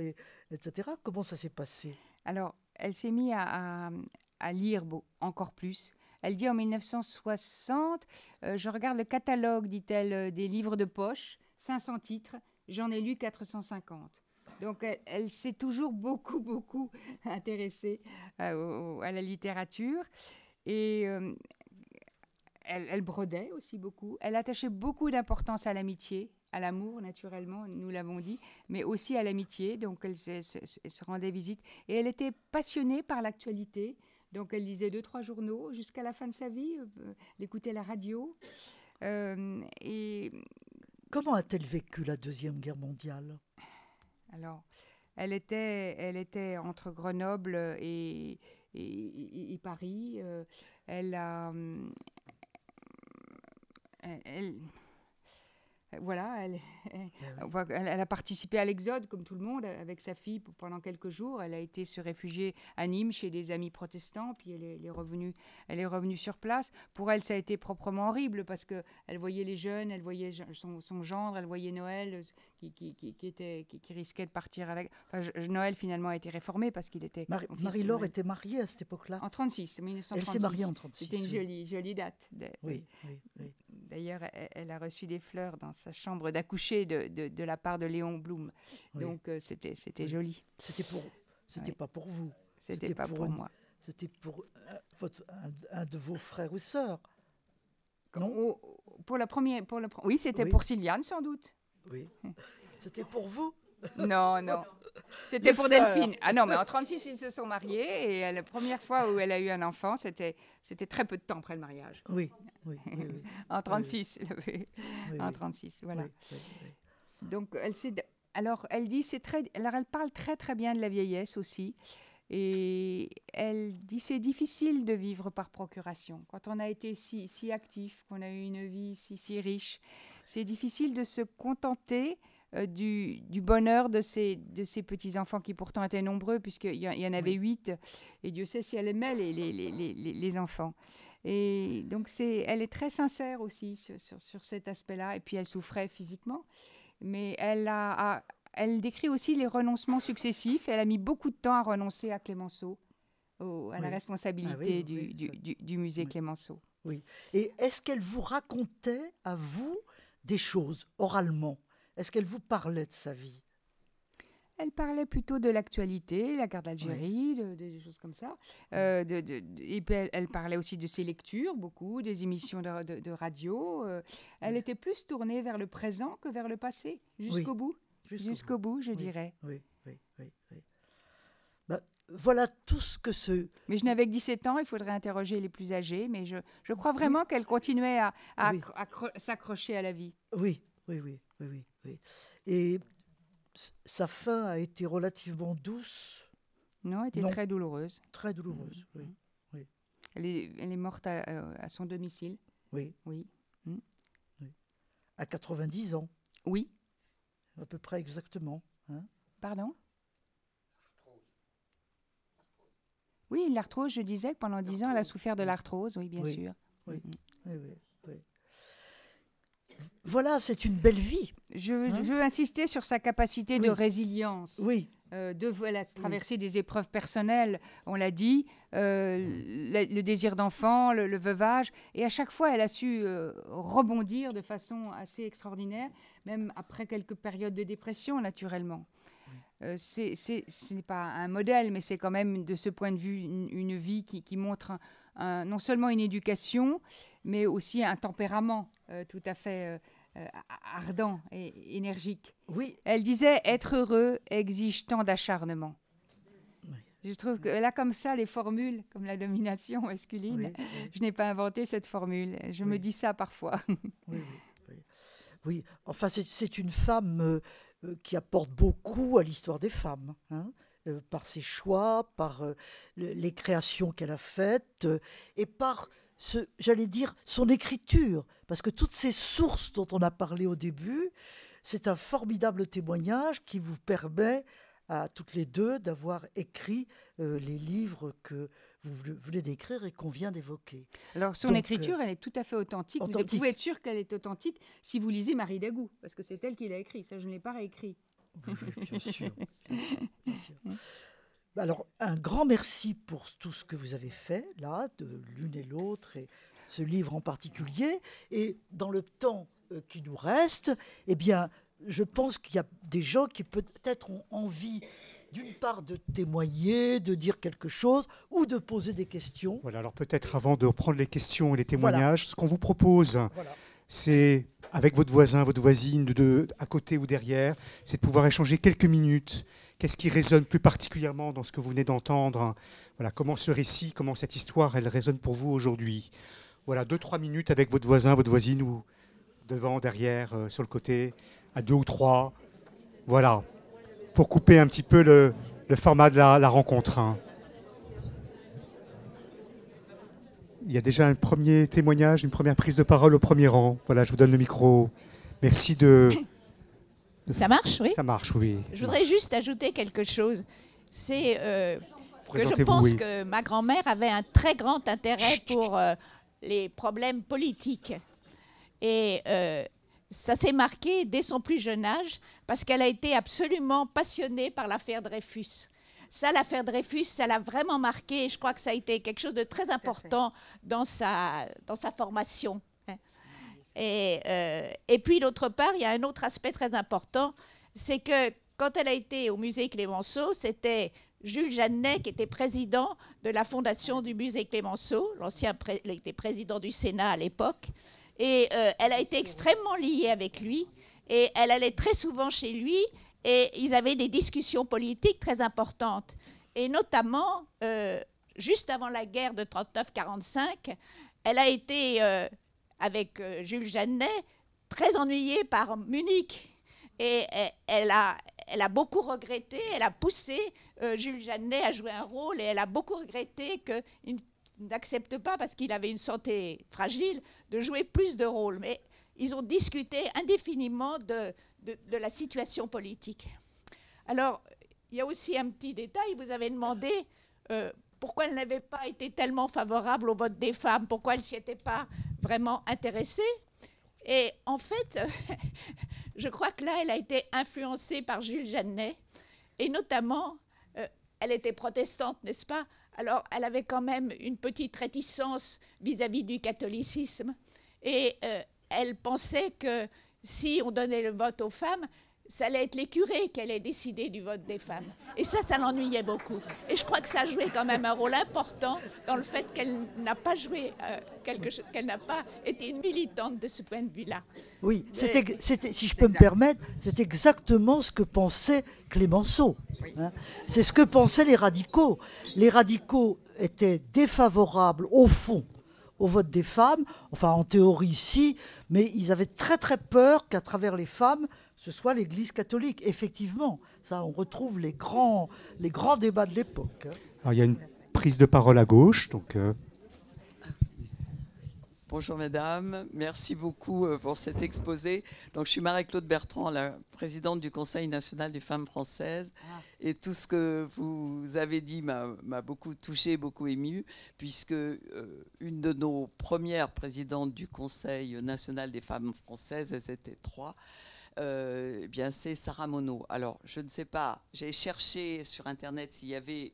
Speaker 3: etc. Comment ça s'est passé?
Speaker 2: Alors, elle s'est mise à lire encore plus. Elle dit en 1960, je regarde le catalogue, dit-elle, des livres de poche, 500 titres, j'en ai lu 450. Donc, elle s'est toujours beaucoup intéressée à la littérature. Et elle brodait aussi beaucoup. Elle attachait beaucoup d'importance à l'amitié, à l'amour, naturellement, nous l'avons dit, mais aussi à l'amitié. Donc, elle se rendait visite. Et elle était passionnée par l'actualité. Donc, elle lisait 2-3 journaux jusqu'à la fin de sa vie. Elle écoutait la radio. Et
Speaker 3: comment a-t-elle vécu la Deuxième Guerre mondiale?
Speaker 2: Alors, elle était entre Grenoble et Paris. Elle a participé à l'exode, comme tout le monde, avec sa fille pendant quelques jours. Elle a été se réfugier à Nîmes chez des amis protestants, puis elle est revenue sur place. Pour elle, ça a été proprement horrible, parce qu'elle voyait les jeunes, elle voyait son gendre, elle voyait Noël qui risquait de partir à la... Enfin, Noël, finalement, a été réformé parce qu'il était...
Speaker 3: Marie-Laure était mariée à cette époque-là?
Speaker 2: En 1936.
Speaker 3: Elle s'est mariée en 1936.
Speaker 2: C'était une jolie date.
Speaker 3: Oui.
Speaker 2: D'ailleurs, elle a reçu des fleurs dans sa chambre d'accoucher de la part de Léon Blum. Oui. Donc, c'était joli.
Speaker 3: C'était pas pour vous.
Speaker 2: C'était pas pour moi.
Speaker 3: C'était pour un de vos frères ou sœurs.
Speaker 2: Non. Oui, c'était pour Sylviane, sans doute.
Speaker 3: Oui. C'était pour vous?
Speaker 2: Non. C'était pour Delphine. Ah non, mais en 1936, ils se sont mariés, et la première fois où elle a eu un enfant, c'était très peu de temps après le mariage.
Speaker 3: Oui.
Speaker 2: En 1936. Oui. En 1936, voilà. Oui. Donc, elle dit, elle parle très bien de la vieillesse aussi. Et elle dit, c'est difficile de vivre par procuration. Quand on a été si actif, qu'on a eu une vie si riche, c'est difficile de se contenter du bonheur de ces petits-enfants qui pourtant étaient nombreux, puisqu'il y en avait 8, et Dieu sait si elle aimait les enfants. Et donc, elle est très sincère aussi sur cet aspect-là, et puis elle souffrait physiquement. Mais elle décrit aussi les renoncements successifs. Elle a mis beaucoup de temps à renoncer à Clémenceau, à la responsabilité du musée Clémenceau.
Speaker 3: Oui. Et est-ce qu'elle vous racontait à vous des choses oralement? Est-ce qu'elle vous parlait de sa vie?
Speaker 2: Elle parlait plutôt de l'actualité, la guerre d'Algérie, des choses comme ça. Et puis elle parlait aussi de ses lectures, beaucoup, des émissions de radio. Elle était plus tournée vers le présent que vers le passé, jusqu'au bout. Jusqu'au bout, je dirais.
Speaker 3: Oui. Ben, voilà tout ce que ce...
Speaker 2: Mais je n'avais que 17 ans, il faudrait interroger les plus âgés, mais je crois vraiment qu'elle continuait à s'accrocher à la vie.
Speaker 3: Oui. Et sa fin a été relativement douce?
Speaker 2: Non, elle était très douloureuse.
Speaker 3: Très douloureuse, oui.
Speaker 2: Elle est morte à son domicile.
Speaker 3: Oui. À 90 ans?
Speaker 2: Oui.
Speaker 3: À peu près exactement. Hein?
Speaker 2: Pardon? Oui, l'arthrose, je disais que pendant 10 ans, elle a souffert de l'arthrose, oui, bien sûr.
Speaker 3: Oui. Voilà, c'est une belle vie.
Speaker 2: Je veux insister sur sa capacité de résilience.
Speaker 3: Oui.
Speaker 2: Elle a traversé des épreuves personnelles, on l'a dit, le désir d'enfant, le veuvage, et à chaque fois, elle a su rebondir de façon assez extraordinaire, même après quelques périodes de dépression, naturellement. Ce n'est pas un modèle, mais c'est quand même, de ce point de vue, une vie qui montre non seulement une éducation, mais aussi un tempérament tout à fait ardent et énergique.
Speaker 3: Oui.
Speaker 2: Elle disait, être heureux exige tant d'acharnement. Oui. Je trouve que là, comme ça, les formules, comme la domination masculine, je n'ai pas inventé cette formule. Je me dis ça parfois.
Speaker 3: Oui. Enfin, c'est une femme qui apporte beaucoup à l'histoire des femmes, hein, par ses choix, par les créations qu'elle a faites, et par, j'allais dire, son écriture. Parce que toutes ces sources dont on a parlé au début, c'est un formidable témoignage qui vous permet à toutes les deux d'avoir écrit les livres que vous venez d'écrire et qu'on vient d'évoquer.
Speaker 2: Alors, son écriture, elle est tout à fait authentique. Vous pouvez être sûr qu'elle est authentique si vous lisez Marie Dagout, parce que c'est elle qui l'a écrit. Ça, je ne l'ai pas réécrit.
Speaker 3: Oui, bien sûr. Bien sûr. Alors, un grand merci pour tout ce que vous avez fait, là, de l'une et l'autre, et ce livre en particulier. Et dans le temps qui nous reste, eh bien, je pense qu'il y a des gens qui peut-être ont envie, d'une part, de témoigner, de dire quelque chose, ou de poser des questions.
Speaker 1: Voilà, alors peut-être avant de reprendre les questions et les témoignages, ce qu'on vous propose, c'est, avec votre voisin, votre voisine, à côté ou derrière, c'est de pouvoir échanger quelques minutes. Qu'est-ce qui résonne plus particulièrement dans ce que vous venez d'entendre? Voilà, comment ce récit, comment cette histoire, elle résonne pour vous aujourd'hui? Voilà, 2-3 minutes avec votre voisin, votre voisine, ou devant, derrière, sur le côté, à 2 ou 3. Voilà, pour couper un petit peu le format de la rencontre. Il y a déjà un premier témoignage, une première prise de parole au premier rang. Voilà, je vous donne le micro. Merci de...
Speaker 7: Ça marche, oui.
Speaker 1: Ça marche, oui.
Speaker 7: Je voudrais juste ajouter quelque chose. C'est que je pense que ma grand-mère avait un très grand intérêt pour les problèmes politiques. Et ça s'est marqué dès son plus jeune âge parce qu'elle a été absolument passionnée par l'affaire Dreyfus. Ça, l'affaire Dreyfus, ça l'a vraiment marqué. Et je crois que ça a été quelque chose de très important dans sa formation. Et puis, d'autre part, il y a un autre aspect très important, c'est que quand elle a été au musée Clémenceau, c'était Jules Jeannet qui était président de la fondation du musée Clémenceau. Il était président du Sénat à l'époque. Et elle a été extrêmement liée avec lui. Et elle allait très souvent chez lui. Et ils avaient des discussions politiques très importantes. Et notamment, juste avant la guerre de 39-45, elle a été... avec Jules Jeannet, très ennuyée par Munich. Et elle a beaucoup regretté, elle a poussé Jules Jeannet à jouer un rôle, et elle a beaucoup regretté qu'il n'accepte pas, parce qu'il avait une santé fragile, de jouer plus de rôles. Mais ils ont discuté indéfiniment de la situation politique. Alors, il y a aussi un petit détail, vous avez demandé... pourquoi elle n'avait pas été tellement favorable au vote des femmes, pourquoi elle ne s'y était pas vraiment intéressée. Et en fait, je crois que là, elle a été influencée par Jules Jeannet, et notamment, elle était protestante, n'est-ce pas? Alors, elle avait quand même une petite réticence vis-à-vis du catholicisme, et elle pensait que si on donnait le vote aux femmes, ça allait être les curés qui allaient décider du vote des femmes. Et ça l'ennuyait beaucoup. Et je crois que ça a joué quand même un rôle important dans le fait qu'elle n'a pas joué qu'elle n'a pas été une militante de ce point de vue-là.
Speaker 3: Oui, c'était, si je peux me permettre, c'est exactement ce que pensait Clémenceau. Hein. C'est ce que pensaient les radicaux. Les radicaux étaient défavorables, au fond, au vote des femmes, enfin en théorie si, mais ils avaient très très peur qu'à travers les femmes, ce soit l'Église catholique. Effectivement, ça, on retrouve les grands débats de l'époque.
Speaker 1: Alors, il y a une prise de parole à gauche. Donc,
Speaker 8: Bonjour mesdames, merci beaucoup pour cet exposé. Donc, je suis Marie-Claude Bertrand, la présidente du Conseil national des femmes françaises. Et tout ce que vous avez dit m'a beaucoup touchée, beaucoup émue, puisque une de nos premières présidentes du Conseil national des femmes françaises, elles étaient 3, eh bien, c'est Sarah Monod. Alors, je ne sais pas, j'ai cherché sur Internet s'il y avait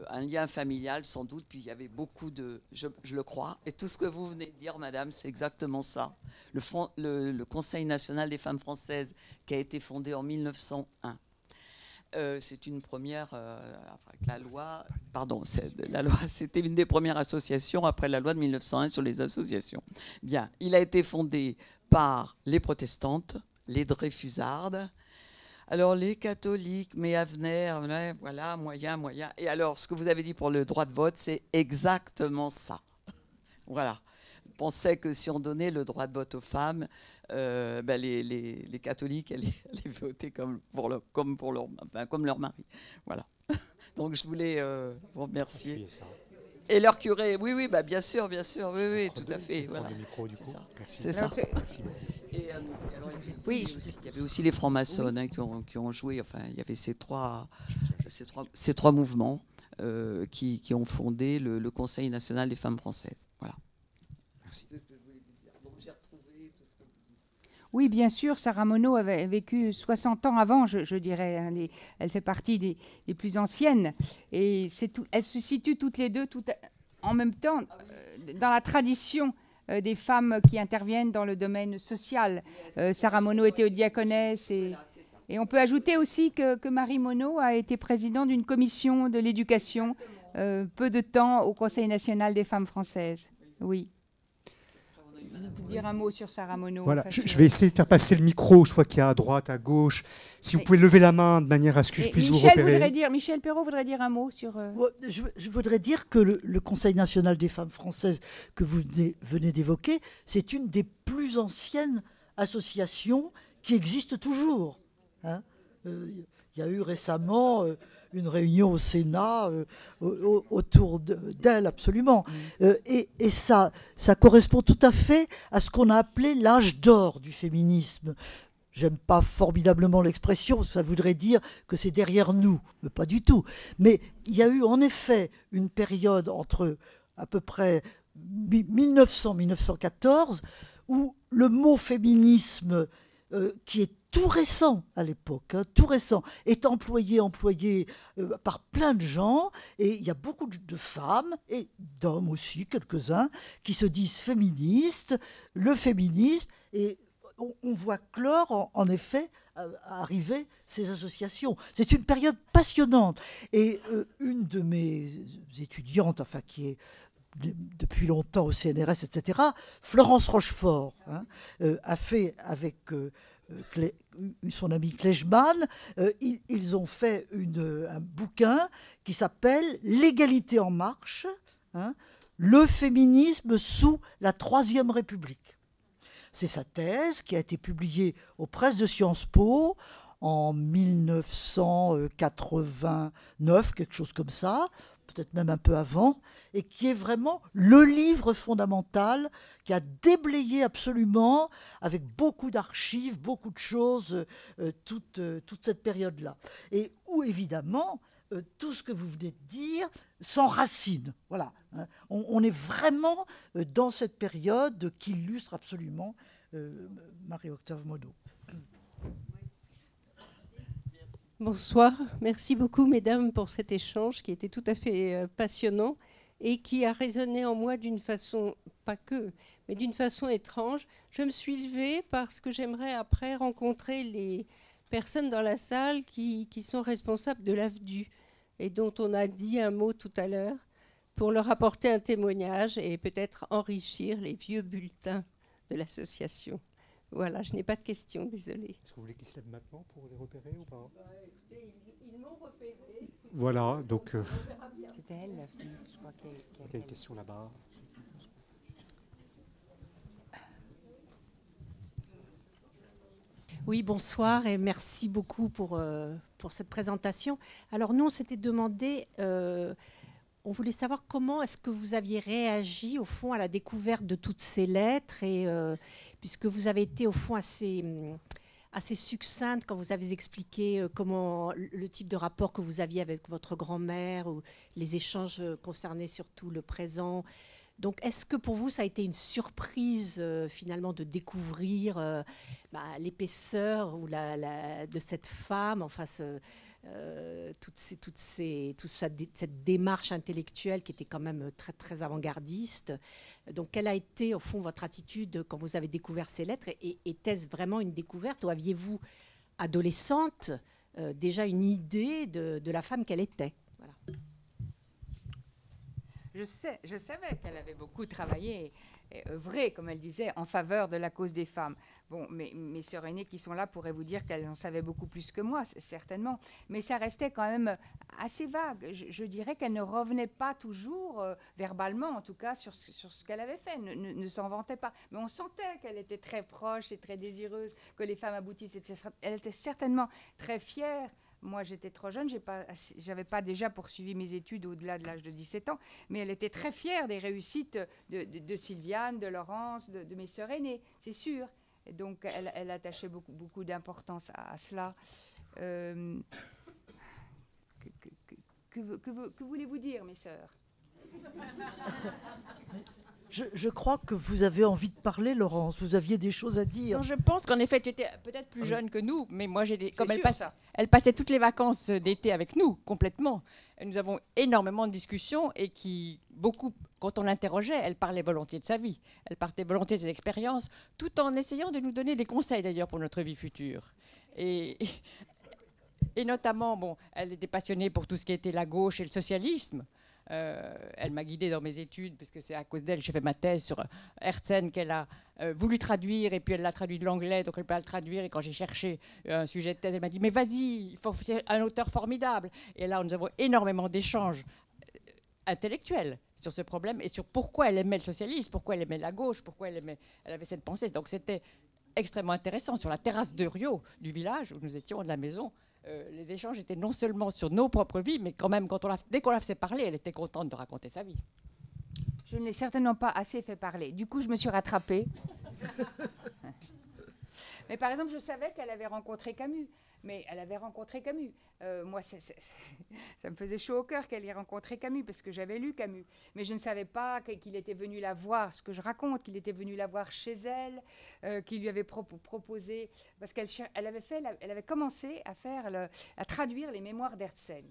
Speaker 8: un lien familial, sans doute, puis il y avait beaucoup de... Je le crois. Et tout ce que vous venez de dire, madame, c'est exactement ça. Le Conseil national des femmes françaises, qui a été fondé en 1901. C'est une première, avec la loi... Pardon, c'était une des premières associations après la loi de 1901 sur les associations. Bien, il a été fondé par les protestantes, les Dreyfusardes, alors les catholiques, mais Avenir, voilà, moyen. Et alors, ce que vous avez dit pour le droit de vote, c'est exactement ça. Voilà. On pensait que si on donnait le droit de vote aux femmes, les catholiques allaient voter comme leur mari. Voilà. Donc je voulais vous remercier. Et leur curé, oui, bien sûr, oui, tout à fait. Voilà.
Speaker 1: Le micro, du coup.
Speaker 8: C'est ça.
Speaker 1: Merci.
Speaker 8: Et alors, il y avait aussi les francs-maçons qui ont joué. Enfin, il y avait ces trois mouvements qui ont fondé le Conseil national des femmes françaises. Voilà. Merci. C'est ce que je voulais vous dire. Donc j'ai retrouvé tout ce que vous dites.
Speaker 2: Oui, bien sûr, Sarah Monod avait vécu 60 ans avant, je dirais. Elle fait partie des plus anciennes. Et elles se situent toutes les deux en même temps dans la tradition des femmes qui interviennent dans le domaine social. Sarah Monod était diaconesse. Et on peut ajouter aussi que Marie Monod a été présidente d'une commission de l'éducation peu de temps au Conseil national des femmes françaises. Oui. Dire un mot sur Sarah Monod.
Speaker 1: Voilà, je vais essayer de faire passer le micro. Je vois qu'il y a à droite, à gauche. Si vous pouvez lever la main de manière à ce que je puisse vous repérer.
Speaker 2: Michel Perrault voudrait dire un mot sur...
Speaker 3: Je voudrais dire que le Conseil national des femmes françaises que vous venez d'évoquer, c'est une des plus anciennes associations qui existent toujours. Hein. Il y a eu récemment une réunion au Sénat autour d'elle, absolument. Et ça correspond tout à fait à ce qu'on a appelé l'âge d'or du féminisme. J'aime pas formidablement l'expression, ça voudrait dire que c'est derrière nous, mais pas du tout. Mais il y a eu en effet une période entre à peu près 1900-1914 où le mot féminisme, qui est tout récent à l'époque, tout récent, est employé par plein de gens, et il y a beaucoup de femmes, et d'hommes aussi, quelques-uns, qui se disent féministes, le féminisme, et on voit clore, en effet, arriver ces associations. C'est une période passionnante. Et une de mes étudiantes, enfin qui est depuis longtemps au CNRS, etc., Florence Rochefort, a fait avec son ami Klejman, ils ont fait un bouquin qui s'appelle « L'égalité en marche, le féminisme sous la Troisième République ». C'est sa thèse qui a été publiée aux presses de Sciences Po en 1989, quelque chose comme ça, peut-être même un peu avant, et qui est vraiment le livre fondamental qui a déblayé absolument, avec beaucoup d'archives, beaucoup de choses, toute cette période-là. Et où, évidemment, tout ce que vous venez de dire s'enracine. Voilà. On est vraiment dans cette période qui illustre absolument Marie-Octave Monod.
Speaker 9: Bonsoir, merci beaucoup mesdames pour cet échange qui était tout à fait passionnant et qui a résonné en moi d'une façon, pas que, mais d'une façon étrange. Je me suis levée parce que j'aimerais après rencontrer les personnes dans la salle qui sont responsables de l'AFDU et dont on a dit un mot tout à l'heure pour leur apporter un témoignage et peut-être enrichir les vieux bulletins de l'association. Voilà, je n'ai pas de questions, désolée.
Speaker 1: Est-ce que vous voulez qu'ils se lèvent maintenant pour les repérer ou pas?
Speaker 9: Écoutez, ils m'ont repéré.
Speaker 1: Voilà, donc...
Speaker 2: C'était elle, je crois qu'elle...
Speaker 1: Il y a une question là-bas.
Speaker 10: Oui, bonsoir et merci beaucoup pour cette présentation. Alors nous, on s'était demandé... on voulait savoir comment est-ce que vous aviez réagi au fond à la découverte de toutes ces lettres et puisque vous avez été au fond assez succincte quand vous avez expliqué comment le type de rapport que vous aviez avec votre grand-mère ou les échanges concernaient surtout le présent. Donc est-ce que pour vous ça a été une surprise finalement de découvrir l'épaisseur ou de cette femme, enfin cette démarche intellectuelle qui était quand même très, très avant-gardiste. Donc, quelle a été, au fond, votre attitude quand vous avez découvert ces lettres? Et était-ce vraiment une découverte ou aviez-vous, adolescente, déjà une idée de la femme qu'elle était? Voilà.
Speaker 2: Je savais qu'elle avait beaucoup travaillé et œuvré, comme elle disait, en faveur de la cause des femmes. Bon, mes sœurs aînées qui sont là pourraient vous dire qu'elles en savaient beaucoup plus que moi, certainement. Mais ça restait quand même assez vague. Je dirais qu'elle ne revenait pas toujours, verbalement en tout cas, sur ce qu'elle avait fait, ne s'en vantait pas. Mais on sentait qu'elle était très proche et très désireuse que les femmes aboutissent. Elle était certainement très fière. Moi, j'étais trop jeune, je n'avais pas déjà poursuivi mes études au-delà de l'âge de 17 ans, mais elle était très fière des réussites de Sylviane, de Laurence, de mes sœurs aînées, c'est sûr. Et donc, elle attachait beaucoup d'importance à cela. Que voulez-vous dire, mes sœurs?
Speaker 3: Je crois que vous avez envie de parler, Laurence. Vous aviez des choses à dire.
Speaker 11: Non, je pense qu'en effet, tu étais peut-être plus jeune que nous, mais moi, comme elle passait toutes les vacances d'été avec nous, complètement. Et nous avons énormément de discussions et quand on l'interrogeait, elle parlait volontiers de sa vie. Elle parlait volontiers de ses expériences, tout en essayant de nous donner des conseils, d'ailleurs, pour notre vie future. Et notamment, bon, elle était passionnée pour tout ce qui était la gauche et le socialisme. Elle m'a guidée dans mes études, parce que c'est à cause d'elle que j'ai fait ma thèse sur Herzen qu'elle a voulu traduire, et puis elle l'a traduit de l'anglais, donc elle peut le traduire. Et quand j'ai cherché un sujet de thèse, elle m'a dit « Mais vas-y, il faut faire un auteur formidable ». Et là, nous avons énormément d'échanges intellectuels sur ce problème et sur pourquoi elle aimait le socialisme, pourquoi elle aimait la gauche, pourquoi elle avait cette pensée. Donc c'était extrêmement intéressant. Sur la terrasse de Rieux, du village où nous étions, de la maison, les échanges étaient non seulement sur nos propres vies, mais quand même, dès qu'on la faisait parler, elle était contente de raconter sa vie.
Speaker 2: Je ne l'ai certainement pas assez fait parler. Du coup, je me suis rattrapée. Mais par exemple, je savais qu'elle avait rencontré Camus. Mais elle avait rencontré Camus. Moi, ça me faisait chaud au cœur qu'elle ait rencontré Camus, parce que j'avais lu Camus. Mais je ne savais pas qu'il était venu la voir, ce que je raconte, qu'il était venu la voir chez elle, qu'il lui avait proposé... Parce qu'elle avait commencé à traduire les mémoires d'Herzen.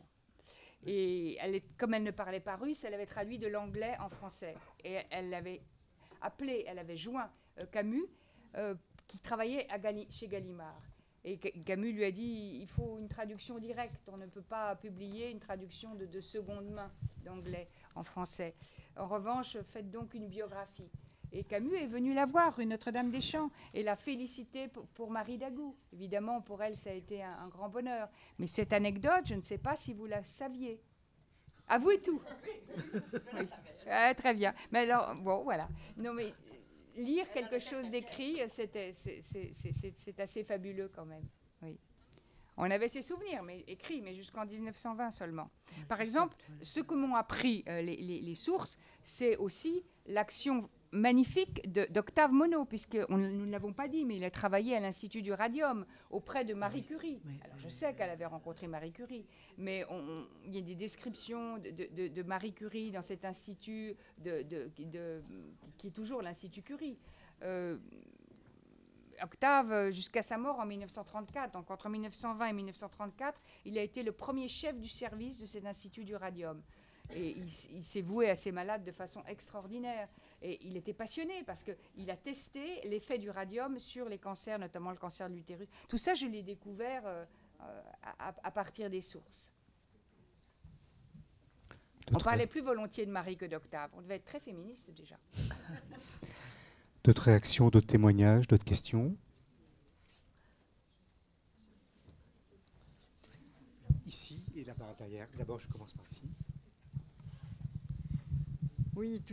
Speaker 2: Et comme elle ne parlait pas russe, elle avait traduit de l'anglais en français. Et elle avait joint Camus, qui travaillait chez Gallimard. Et Camus lui a dit, il faut une traduction directe, on ne peut pas publier une traduction de seconde main d'anglais en français. En revanche, faites donc une biographie. Et Camus est venu la voir, rue Notre-Dame-des-Champs, et l'a félicité pour Marie Dagout. Évidemment, pour elle, ça a été un grand bonheur. Mais cette anecdote, je ne sais pas si vous la saviez. Avouez tout. Oui. Très bien. Mais alors, bon, voilà. Non, mais... lire quelque chose d'écrit, c'est assez fabuleux quand même. Oui. On avait ses souvenirs, mais écrits, mais jusqu'en 1920 seulement. Par exemple, ce que m'ont appris les sources, c'est aussi l'action magnifique d'Octave Monod, puisque nous ne l'avons pas dit, mais il a travaillé à l'Institut du Radium auprès de Marie Curie. Alors je sais qu'elle avait rencontré Marie Curie, mais il y a des descriptions de Marie Curie dans cet institut qui est toujours l'Institut Curie. Octave, jusqu'à sa mort en 1934, donc entre 1920 et 1934, il a été le premier chef du service de cet Institut du Radium. Et il s'est voué à ses malades de façon extraordinaire. Et il était passionné parce qu'il a testé l'effet du radium sur les cancers, notamment le cancer de l'utérus. Tout ça, je l'ai découvert à partir des sources. On parlait plus volontiers de Marie que d'Octave. On devait être très féministe déjà.
Speaker 1: D'autres réactions, d'autres témoignages, d'autres questions? Ici et là-bas derrière. D'abord, je commence par ici.
Speaker 12: Oui,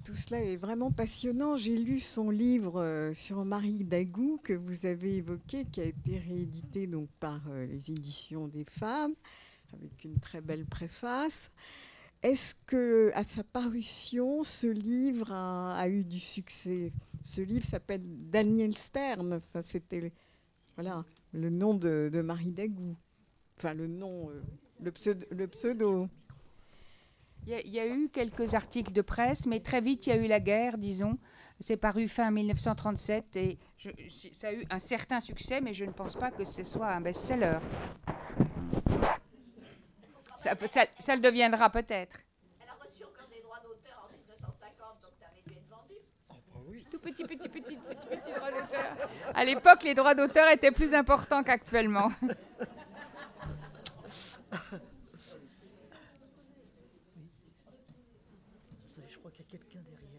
Speaker 12: tout cela est vraiment passionnant. J'ai lu son livre sur Marie Dagout que vous avez évoqué, qui a été réédité donc par les éditions des Femmes, avec une très belle préface. Est-ce que, à sa parution, ce livre a eu du succès? Ce livre s'appelle Daniel Stern. Enfin, c'était le nom de Marie Dagout. Enfin, le nom, le pseudo.
Speaker 2: Il y a eu quelques articles de presse, mais très vite, il y a eu la guerre, disons. C'est paru fin 1937 et ça a eu un certain succès, mais je ne pense pas que ce soit un best-seller. Ça le deviendra peut-être.
Speaker 5: Elle a reçu encore des droits d'auteur en 1950, donc ça avait dû être vendu.
Speaker 2: Oui. Tout petit droit d'auteur. À l'époque, les droits d'auteur étaient plus importants qu'actuellement.
Speaker 3: Je crois qu'il y a quelqu'un derrière.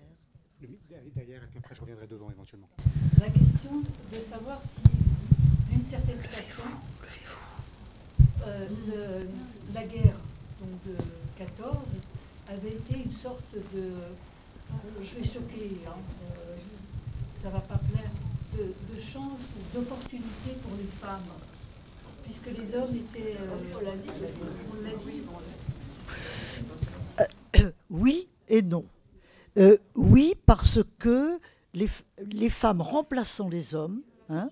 Speaker 1: Derrière, et puis après je reviendrai devant éventuellement.
Speaker 13: La question de savoir si, d'une certaine façon, la guerre donc de 14 avait été une sorte de, je vais choquer, ça va pas plaire, de chance, d'opportunité pour les femmes, puisque les hommes étaient, on l'a dit.
Speaker 3: Oui et non. Oui, parce que les femmes remplaçant les hommes, hein,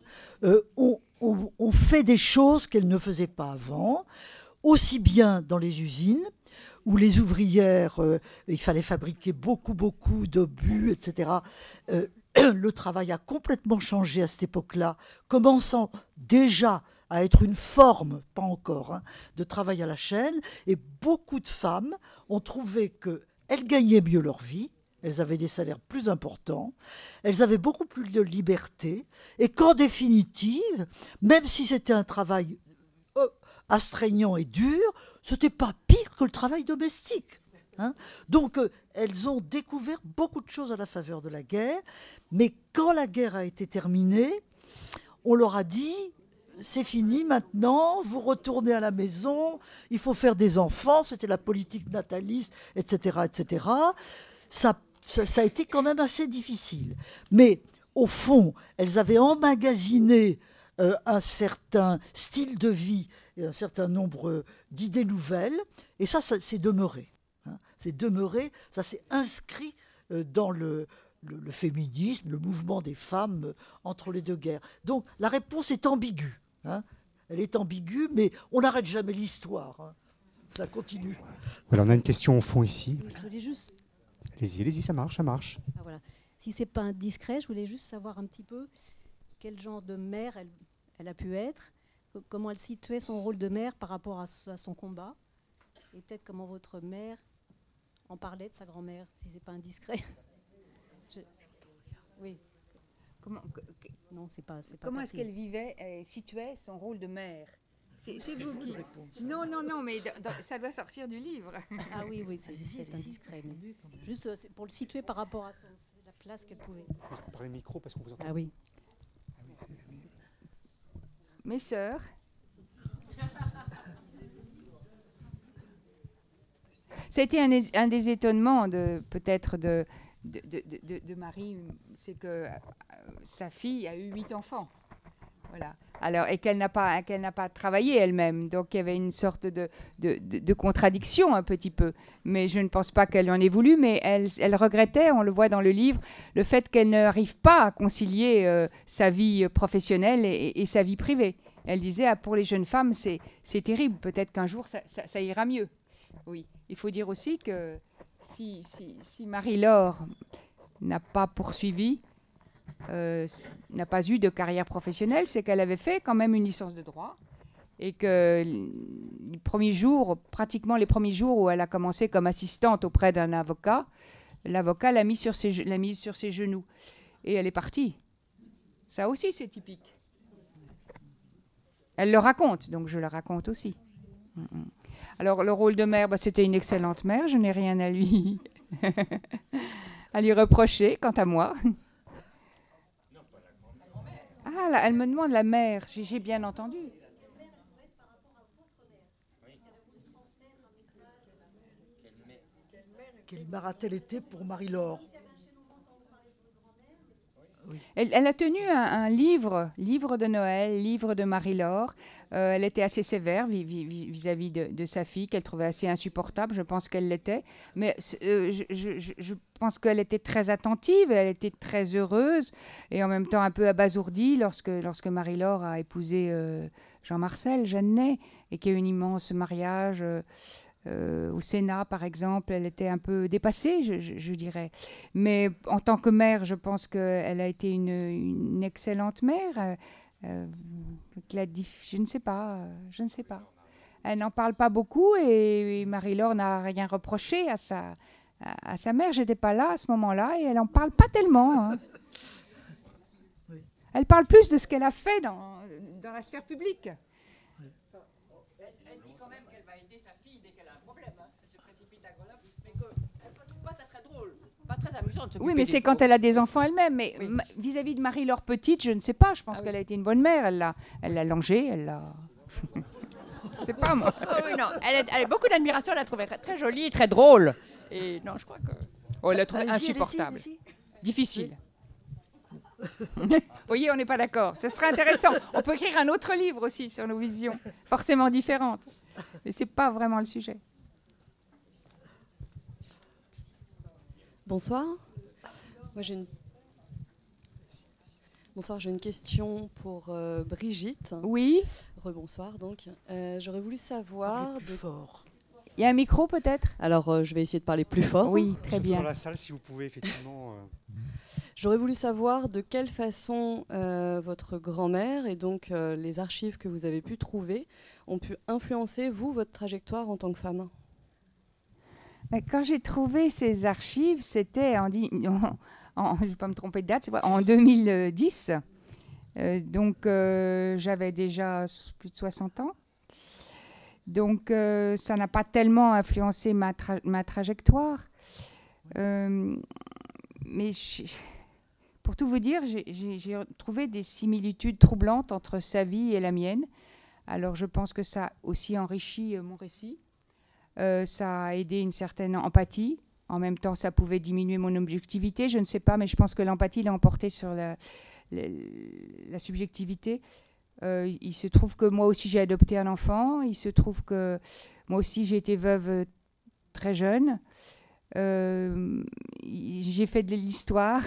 Speaker 3: ont fait des choses qu'elles ne faisaient pas avant, aussi bien dans les usines, où les ouvrières, il fallait fabriquer beaucoup d'obus, etc. Le travail a complètement changé à cette époque-là, commençant déjà à être une forme, pas encore, hein, de travail à la chaîne. Et beaucoup de femmes ont trouvé qu'elles gagnaient mieux leur vie, elles avaient des salaires plus importants, elles avaient beaucoup plus de liberté, et qu'en définitive, même si c'était un travail astreignant et dur, ce n'était pas pire que le travail domestique. Hein. Donc, elles ont découvert beaucoup de choses à la faveur de la guerre, mais quand la guerre a été terminée, on leur a dit « c'est fini maintenant, vous retournez à la maison, il faut faire des enfants », c'était la politique nataliste, etc. etc. Ça a été quand même assez difficile. Mais au fond, elles avaient emmagasiné un certain style de vie et un certain nombre d'idées nouvelles, et ça s'est demeuré. Hein. C'est demeuré, ça s'est inscrit dans le féminisme, le mouvement des femmes entre les deux guerres. Donc la réponse est ambiguë. Hein. Elle est ambiguë, mais on n'arrête jamais l'histoire. Hein. Ça continue.
Speaker 1: Voilà, on a une question au fond ici.
Speaker 14: Je voulais juste...
Speaker 1: Allez-y, ça marche.
Speaker 14: Ah, voilà. Si c'est pas indiscret, je voulais juste savoir un petit peu quel genre de mère elle a pu être, comment elle situait son rôle de mère par rapport à son combat, et peut-être comment votre mère en parlait de sa grand-mère, si c'est pas indiscret. Oui. Non, c'est pas.
Speaker 2: Comment est-ce qu'elle vivait et situait son rôle de mère? C'est vous qui... Non, mais ça doit sortir du livre.
Speaker 14: Ah oui, c'est peut-être indiscret. Mais juste pour le situer par rapport à la place qu'elle pouvait.
Speaker 1: Je vais parler le micro parce qu'on vous entend.
Speaker 14: Ah oui.
Speaker 2: Mes sœurs. C'était un des étonnements peut-être de Marie, c'est que sa fille a eu 8 enfants. Voilà. Alors, et qu'elle n'a pas travaillé elle-même. Donc, il y avait une sorte de contradiction un petit peu. Mais je ne pense pas qu'elle en ait voulu, mais elle regrettait, on le voit dans le livre, le fait qu'elle n'arrive pas à concilier sa vie professionnelle et sa vie privée. Elle disait, pour les jeunes femmes, c'est terrible. Peut-être qu'un jour, ça ira mieux. Oui. Il faut dire aussi que si Marie-Laure n'a pas poursuivi, n'a pas eu de carrière professionnelle, c'est qu'elle avait fait quand même une licence de droit et que pratiquement les premiers jours où elle a commencé comme assistante auprès d'un avocat, l'avocat l'a mise sur ses genoux et elle est partie. Ça aussi, c'est typique. Elle le raconte, donc je le raconte aussi. Alors, le rôle de mère, c'était une excellente mère, je n'ai rien à lui reprocher, quant à moi. Ah, là, elle me demande la mère, j'ai bien entendu.
Speaker 3: Quelle mère a-t-elle été pour Marie-Laure?
Speaker 2: Oui. Elle a tenu un livre de Noël, livre de Marie-Laure. Elle était assez sévère vis-à-vis de sa fille, qu'elle trouvait assez insupportable. Je pense qu'elle l'était. Mais je pense qu'elle était très attentive, elle était très heureuse et en même temps un peu abasourdie lorsque Marie-Laure a épousé Jean-Marcel Jeannet et qu'il y a eu un immense mariage. Au Sénat, par exemple, elle était un peu dépassée, je dirais. Mais en tant que mère, je pense qu'elle a été une excellente mère. Je ne sais pas. Elle n'en parle pas beaucoup et Marie-Laure n'a rien reproché à sa mère. J'étais pas là à ce moment-là et elle n'en parle pas tellement. Hein. Elle parle plus de ce qu'elle a fait dans la sphère publique.
Speaker 11: Elle dit quand même qu'elle va aider sa fille dès qu'elle a un problème. Hein. Elle se précipite à Grenoble, mais qu'elle ne trouve pas ça très drôle, pas très amusant de s'occuper.
Speaker 2: Oui, mais c'est quand elle a des enfants elle-même. Mais oui. Vis-à-vis de Marie-Laure petite, je ne sais pas. Je pense qu'elle a été une bonne mère. Elle l'a longée, elle l'a... C'est pas moi.
Speaker 11: Oh, oui, non. Elle a beaucoup d'admiration. Elle la trouvait très jolie, très drôle. Et non, je crois que...
Speaker 2: Oh, elle l'a trouvée insupportable. Difficile. Vous voyez, on n'est pas d'accord. Ce serait intéressant. On peut écrire un autre livre aussi sur nos visions, forcément différentes. Mais ce n'est pas vraiment le sujet.
Speaker 15: Bonsoir. Moi, j'ai une... Bonsoir, j'ai une question pour Brigitte.
Speaker 2: Oui.
Speaker 15: Rebonsoir, donc. J'aurais voulu savoir...
Speaker 3: Plus fort.
Speaker 2: Il y a un micro peut-être?
Speaker 15: Alors, je vais essayer de parler plus fort.
Speaker 2: Oui, très bien.
Speaker 1: Dans la salle, si vous pouvez, effectivement.
Speaker 15: J'aurais voulu savoir de quelle façon votre grand-mère et donc les archives que vous avez pu trouver ont pu influencer, vous, votre trajectoire en tant que femme.
Speaker 2: Quand j'ai trouvé ces archives, c'était je ne vais pas me tromper de date, c'est en 2010. Donc, j'avais déjà plus de 60 ans. Donc, ça n'a pas tellement influencé ma trajectoire. Mais pour tout vous dire, j'ai trouvé des similitudes troublantes entre sa vie et la mienne. Alors, je pense que ça a aussi enrichi mon récit. Ça a aidé une certaine empathie. En même temps, ça pouvait diminuer mon objectivité. Je ne sais pas, mais je pense que l'empathie l'a emporté sur la subjectivité. Il se trouve que moi aussi, j'ai adopté un enfant. Il se trouve que moi aussi, j'ai été veuve très jeune. J'ai fait de l'histoire,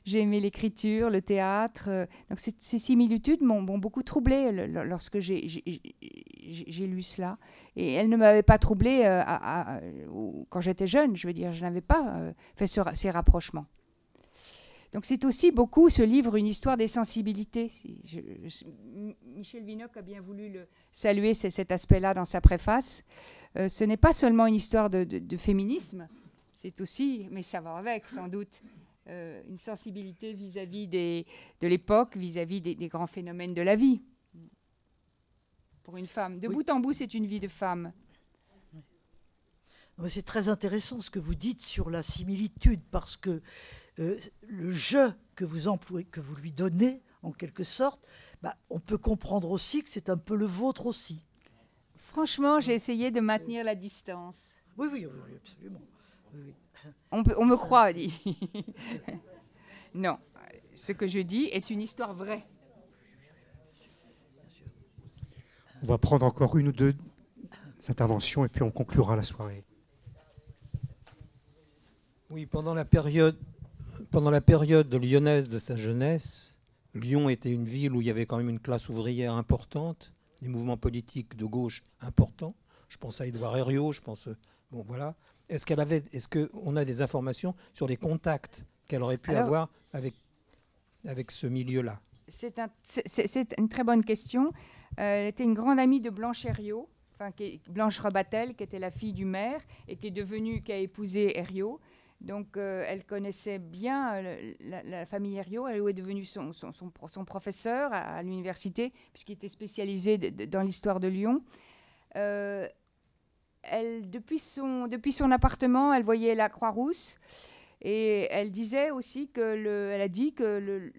Speaker 2: j'ai aimé l'écriture, le théâtre. Donc ces similitudes m'ont beaucoup troublée lorsque j'ai lu cela. Et elles ne m'avaient pas troublée quand j'étais jeune. Je veux dire, je n'avais pas fait ces rapprochements. Donc c'est aussi beaucoup, ce livre, une histoire des sensibilités. Michel Vinocq a bien voulu saluer cet aspect-là dans sa préface. Ce n'est pas seulement une histoire de féminisme, c'est aussi, mais ça va avec sans doute, une sensibilité vis-à-vis de l'époque, vis-à-vis des grands phénomènes de la vie. Pour une femme. De bout en bout, c'est une vie de femme.
Speaker 3: C'est très intéressant ce que vous dites sur la similitude, parce que le jeu que vous employez, que vous lui donnez, en quelque sorte, on peut comprendre aussi que c'est un peu le vôtre aussi.
Speaker 2: Franchement, j'ai essayé de maintenir la distance.
Speaker 3: Oui, absolument. Oui.
Speaker 2: On me croit, dit. Non, ce que je dis est une histoire vraie.
Speaker 1: On va prendre encore une ou deux interventions et puis on conclura la soirée.
Speaker 16: Oui, pendant la période lyonnaise de sa jeunesse, Lyon était une ville où il y avait quand même une classe ouvrière importante, des mouvements politiques de gauche importants. Je pense à Édouard Herriot, je pense... Bon, voilà. Est-ce qu'on a des informations sur les contacts qu'elle aurait pu avoir avec ce milieu-là?
Speaker 2: C'est une très bonne question. Elle était une grande amie de Blanche Herriot, Blanche Rebattel, qui était la fille du maire et qui a épousé Herriot. Donc, elle connaissait bien la famille Herriot. Herriot est devenu son professeur à l'université, puisqu'il était spécialisé dans l'histoire de Lyon. Depuis son appartement, elle voyait la Croix-Rousse. Et elle disait aussi elle a dit que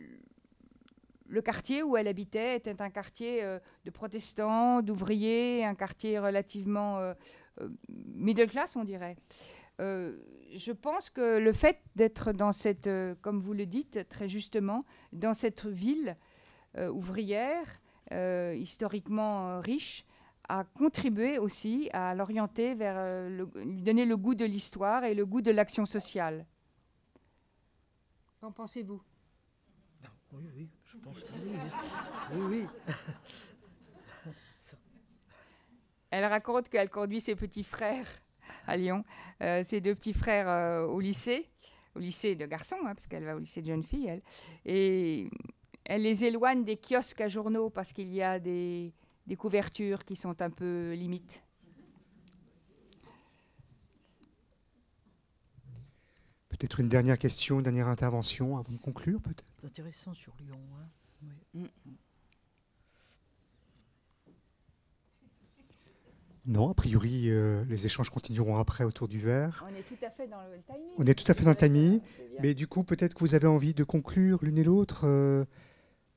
Speaker 2: le quartier où elle habitait était un quartier de protestants, d'ouvriers, un quartier relativement middle class, on dirait. Je pense que le fait d'être dans cette, comme vous le dites très justement, dans cette ville ouvrière, historiquement riche, a contribué aussi à l'orienter vers, lui donner le goût de l'histoire et le goût de l'action sociale. Qu'en pensez-vous?
Speaker 3: Oui, je pense que oui.
Speaker 2: Elle raconte qu'elle conduit ses petits frères à Lyon, ses deux petits frères au lycée de garçons, parce qu'elle va au lycée de jeunes filles, elle. Et elle les éloigne des kiosques à journaux parce qu'il y a des couvertures qui sont un peu limites.
Speaker 1: Peut-être une dernière question, une dernière intervention avant de conclure, peut-être.
Speaker 3: C'est intéressant sur Lyon. Hein, oui.
Speaker 1: Non, a priori, les échanges continueront après autour du verre.
Speaker 2: On est tout à fait dans le timing.
Speaker 1: On est tout à fait dans le timing. Mais du coup, peut-être que vous avez envie de conclure l'une et l'autre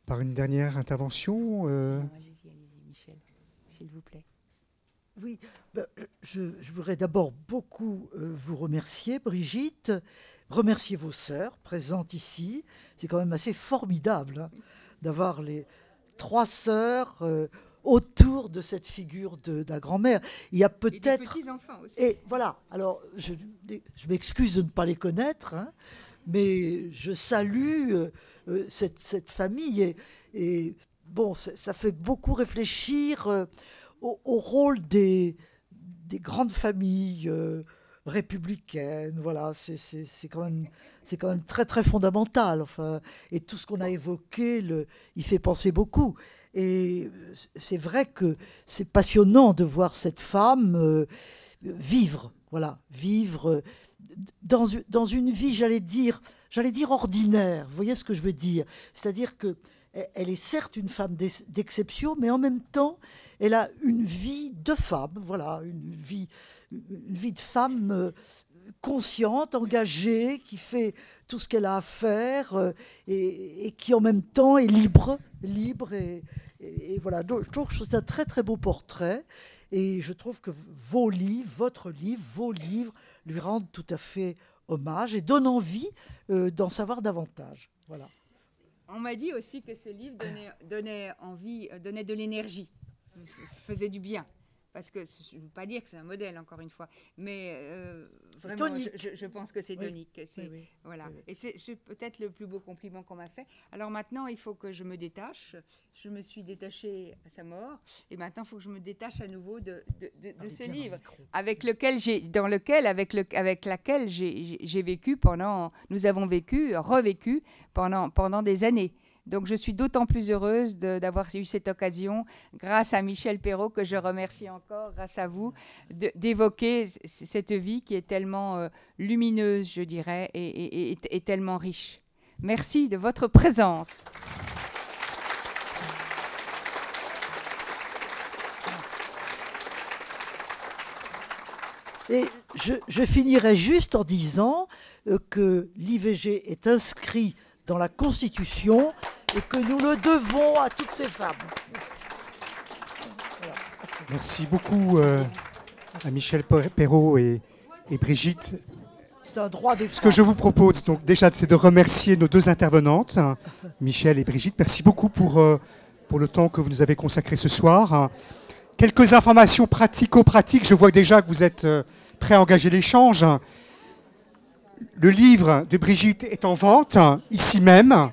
Speaker 1: par une dernière intervention.
Speaker 2: Allez-y, Michel, s'il vous plaît.
Speaker 3: Oui, je voudrais d'abord beaucoup vous remercier, Brigitte, remercier vos sœurs présentes ici. C'est quand même assez formidable d'avoir les 3 sœurs autour de cette figure de la grand-mère. Il y a peut-être...
Speaker 2: Et des petits-enfants aussi.
Speaker 3: Et voilà, alors je m'excuse de ne pas les connaître, mais je salue cette famille et bon, ça fait beaucoup réfléchir au rôle des grandes familles républicaines. Voilà, c'est quand même très très fondamental. Enfin, et tout ce qu'on a évoqué, il fait penser beaucoup. Et c'est vrai que c'est passionnant de voir cette femme vivre, voilà, vivre dans une vie, j'allais dire ordinaire. Vous voyez ce que je veux dire? C'est-à-dire que elle est certes une femme d'exception, mais en même temps, elle a une vie de femme, voilà, une vie de femme consciente, engagée, qui fait tout ce qu'elle a à faire et qui en même temps est libre et voilà. Donc, je trouve que c'est un très très beau portrait et je trouve que vos livres lui rendent tout à fait hommage et donnent envie d'en savoir davantage. Voilà.
Speaker 2: On m'a dit aussi que ce livre donnait envie, donnait de l'énergie, faisait du bien. Parce que je ne veux pas dire que c'est un modèle, encore une fois, mais vraiment, je pense que c'est tonique. Oui. Voilà. Oui. Et c'est peut-être le plus beau compliment qu'on m'a fait. Alors maintenant, il faut que je me détache. Je me suis détachée à sa mort, et maintenant, il faut que je me détache à nouveau de ce livre, avec laquelle j'ai vécu nous avons revécu pendant des années. Donc, je suis d'autant plus heureuse d'avoir eu cette occasion, grâce à Michel Perrault, que je remercie encore, grâce à vous, d'évoquer cette vie qui est tellement lumineuse, je dirais, et tellement riche. Merci de votre présence.
Speaker 3: Et je finirai juste en disant que l'IVG est inscrit dans la Constitution et que nous le devons à toutes ces femmes.
Speaker 1: Merci beaucoup à Michel Perrault et Brigitte.
Speaker 3: C'est un droit des femmes.
Speaker 1: Ce que je vous propose, donc, déjà, c'est de remercier nos deux intervenantes, Michel et Brigitte. Merci beaucoup pour le temps que vous nous avez consacré ce soir. Quelques informations pratico-pratiques. Je vois déjà que vous êtes prêts à engager l'échange. Le livre de Brigitte est en vente, ici même,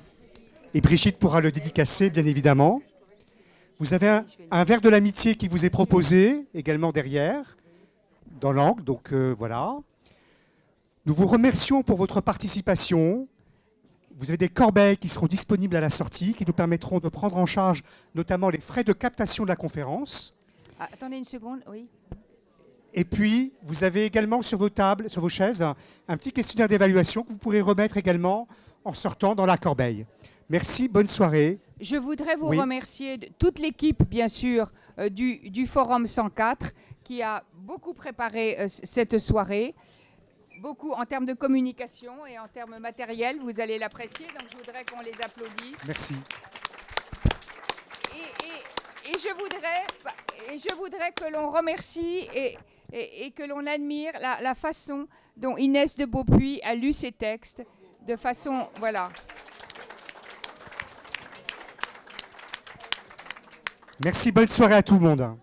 Speaker 1: et Brigitte pourra le dédicacer, bien évidemment. Vous avez un verre de l'amitié qui vous est proposé, également derrière, dans l'angle, donc voilà. Nous vous remercions pour votre participation. Vous avez des corbeilles qui seront disponibles à la sortie, qui nous permettront de prendre en charge notamment les frais de captation de la conférence.
Speaker 2: Ah, attendez une seconde, oui.
Speaker 1: Et puis, vous avez également sur vos tables, sur vos chaises, un petit questionnaire d'évaluation que vous pourrez remettre également en sortant dans la corbeille. Merci, bonne soirée.
Speaker 2: Je voudrais vous remercier toute l'équipe, bien sûr, du Forum 104, qui a beaucoup préparé cette soirée, beaucoup en termes de communication et en termes matériels. Vous allez l'apprécier, donc je voudrais qu'on les applaudisse.
Speaker 1: Merci.
Speaker 2: Et je voudrais que l'on remercie et que l'on admire la façon dont Inès de Beaupuy a lu ces textes, de façon, voilà.
Speaker 1: Merci, bonne soirée à tout le monde.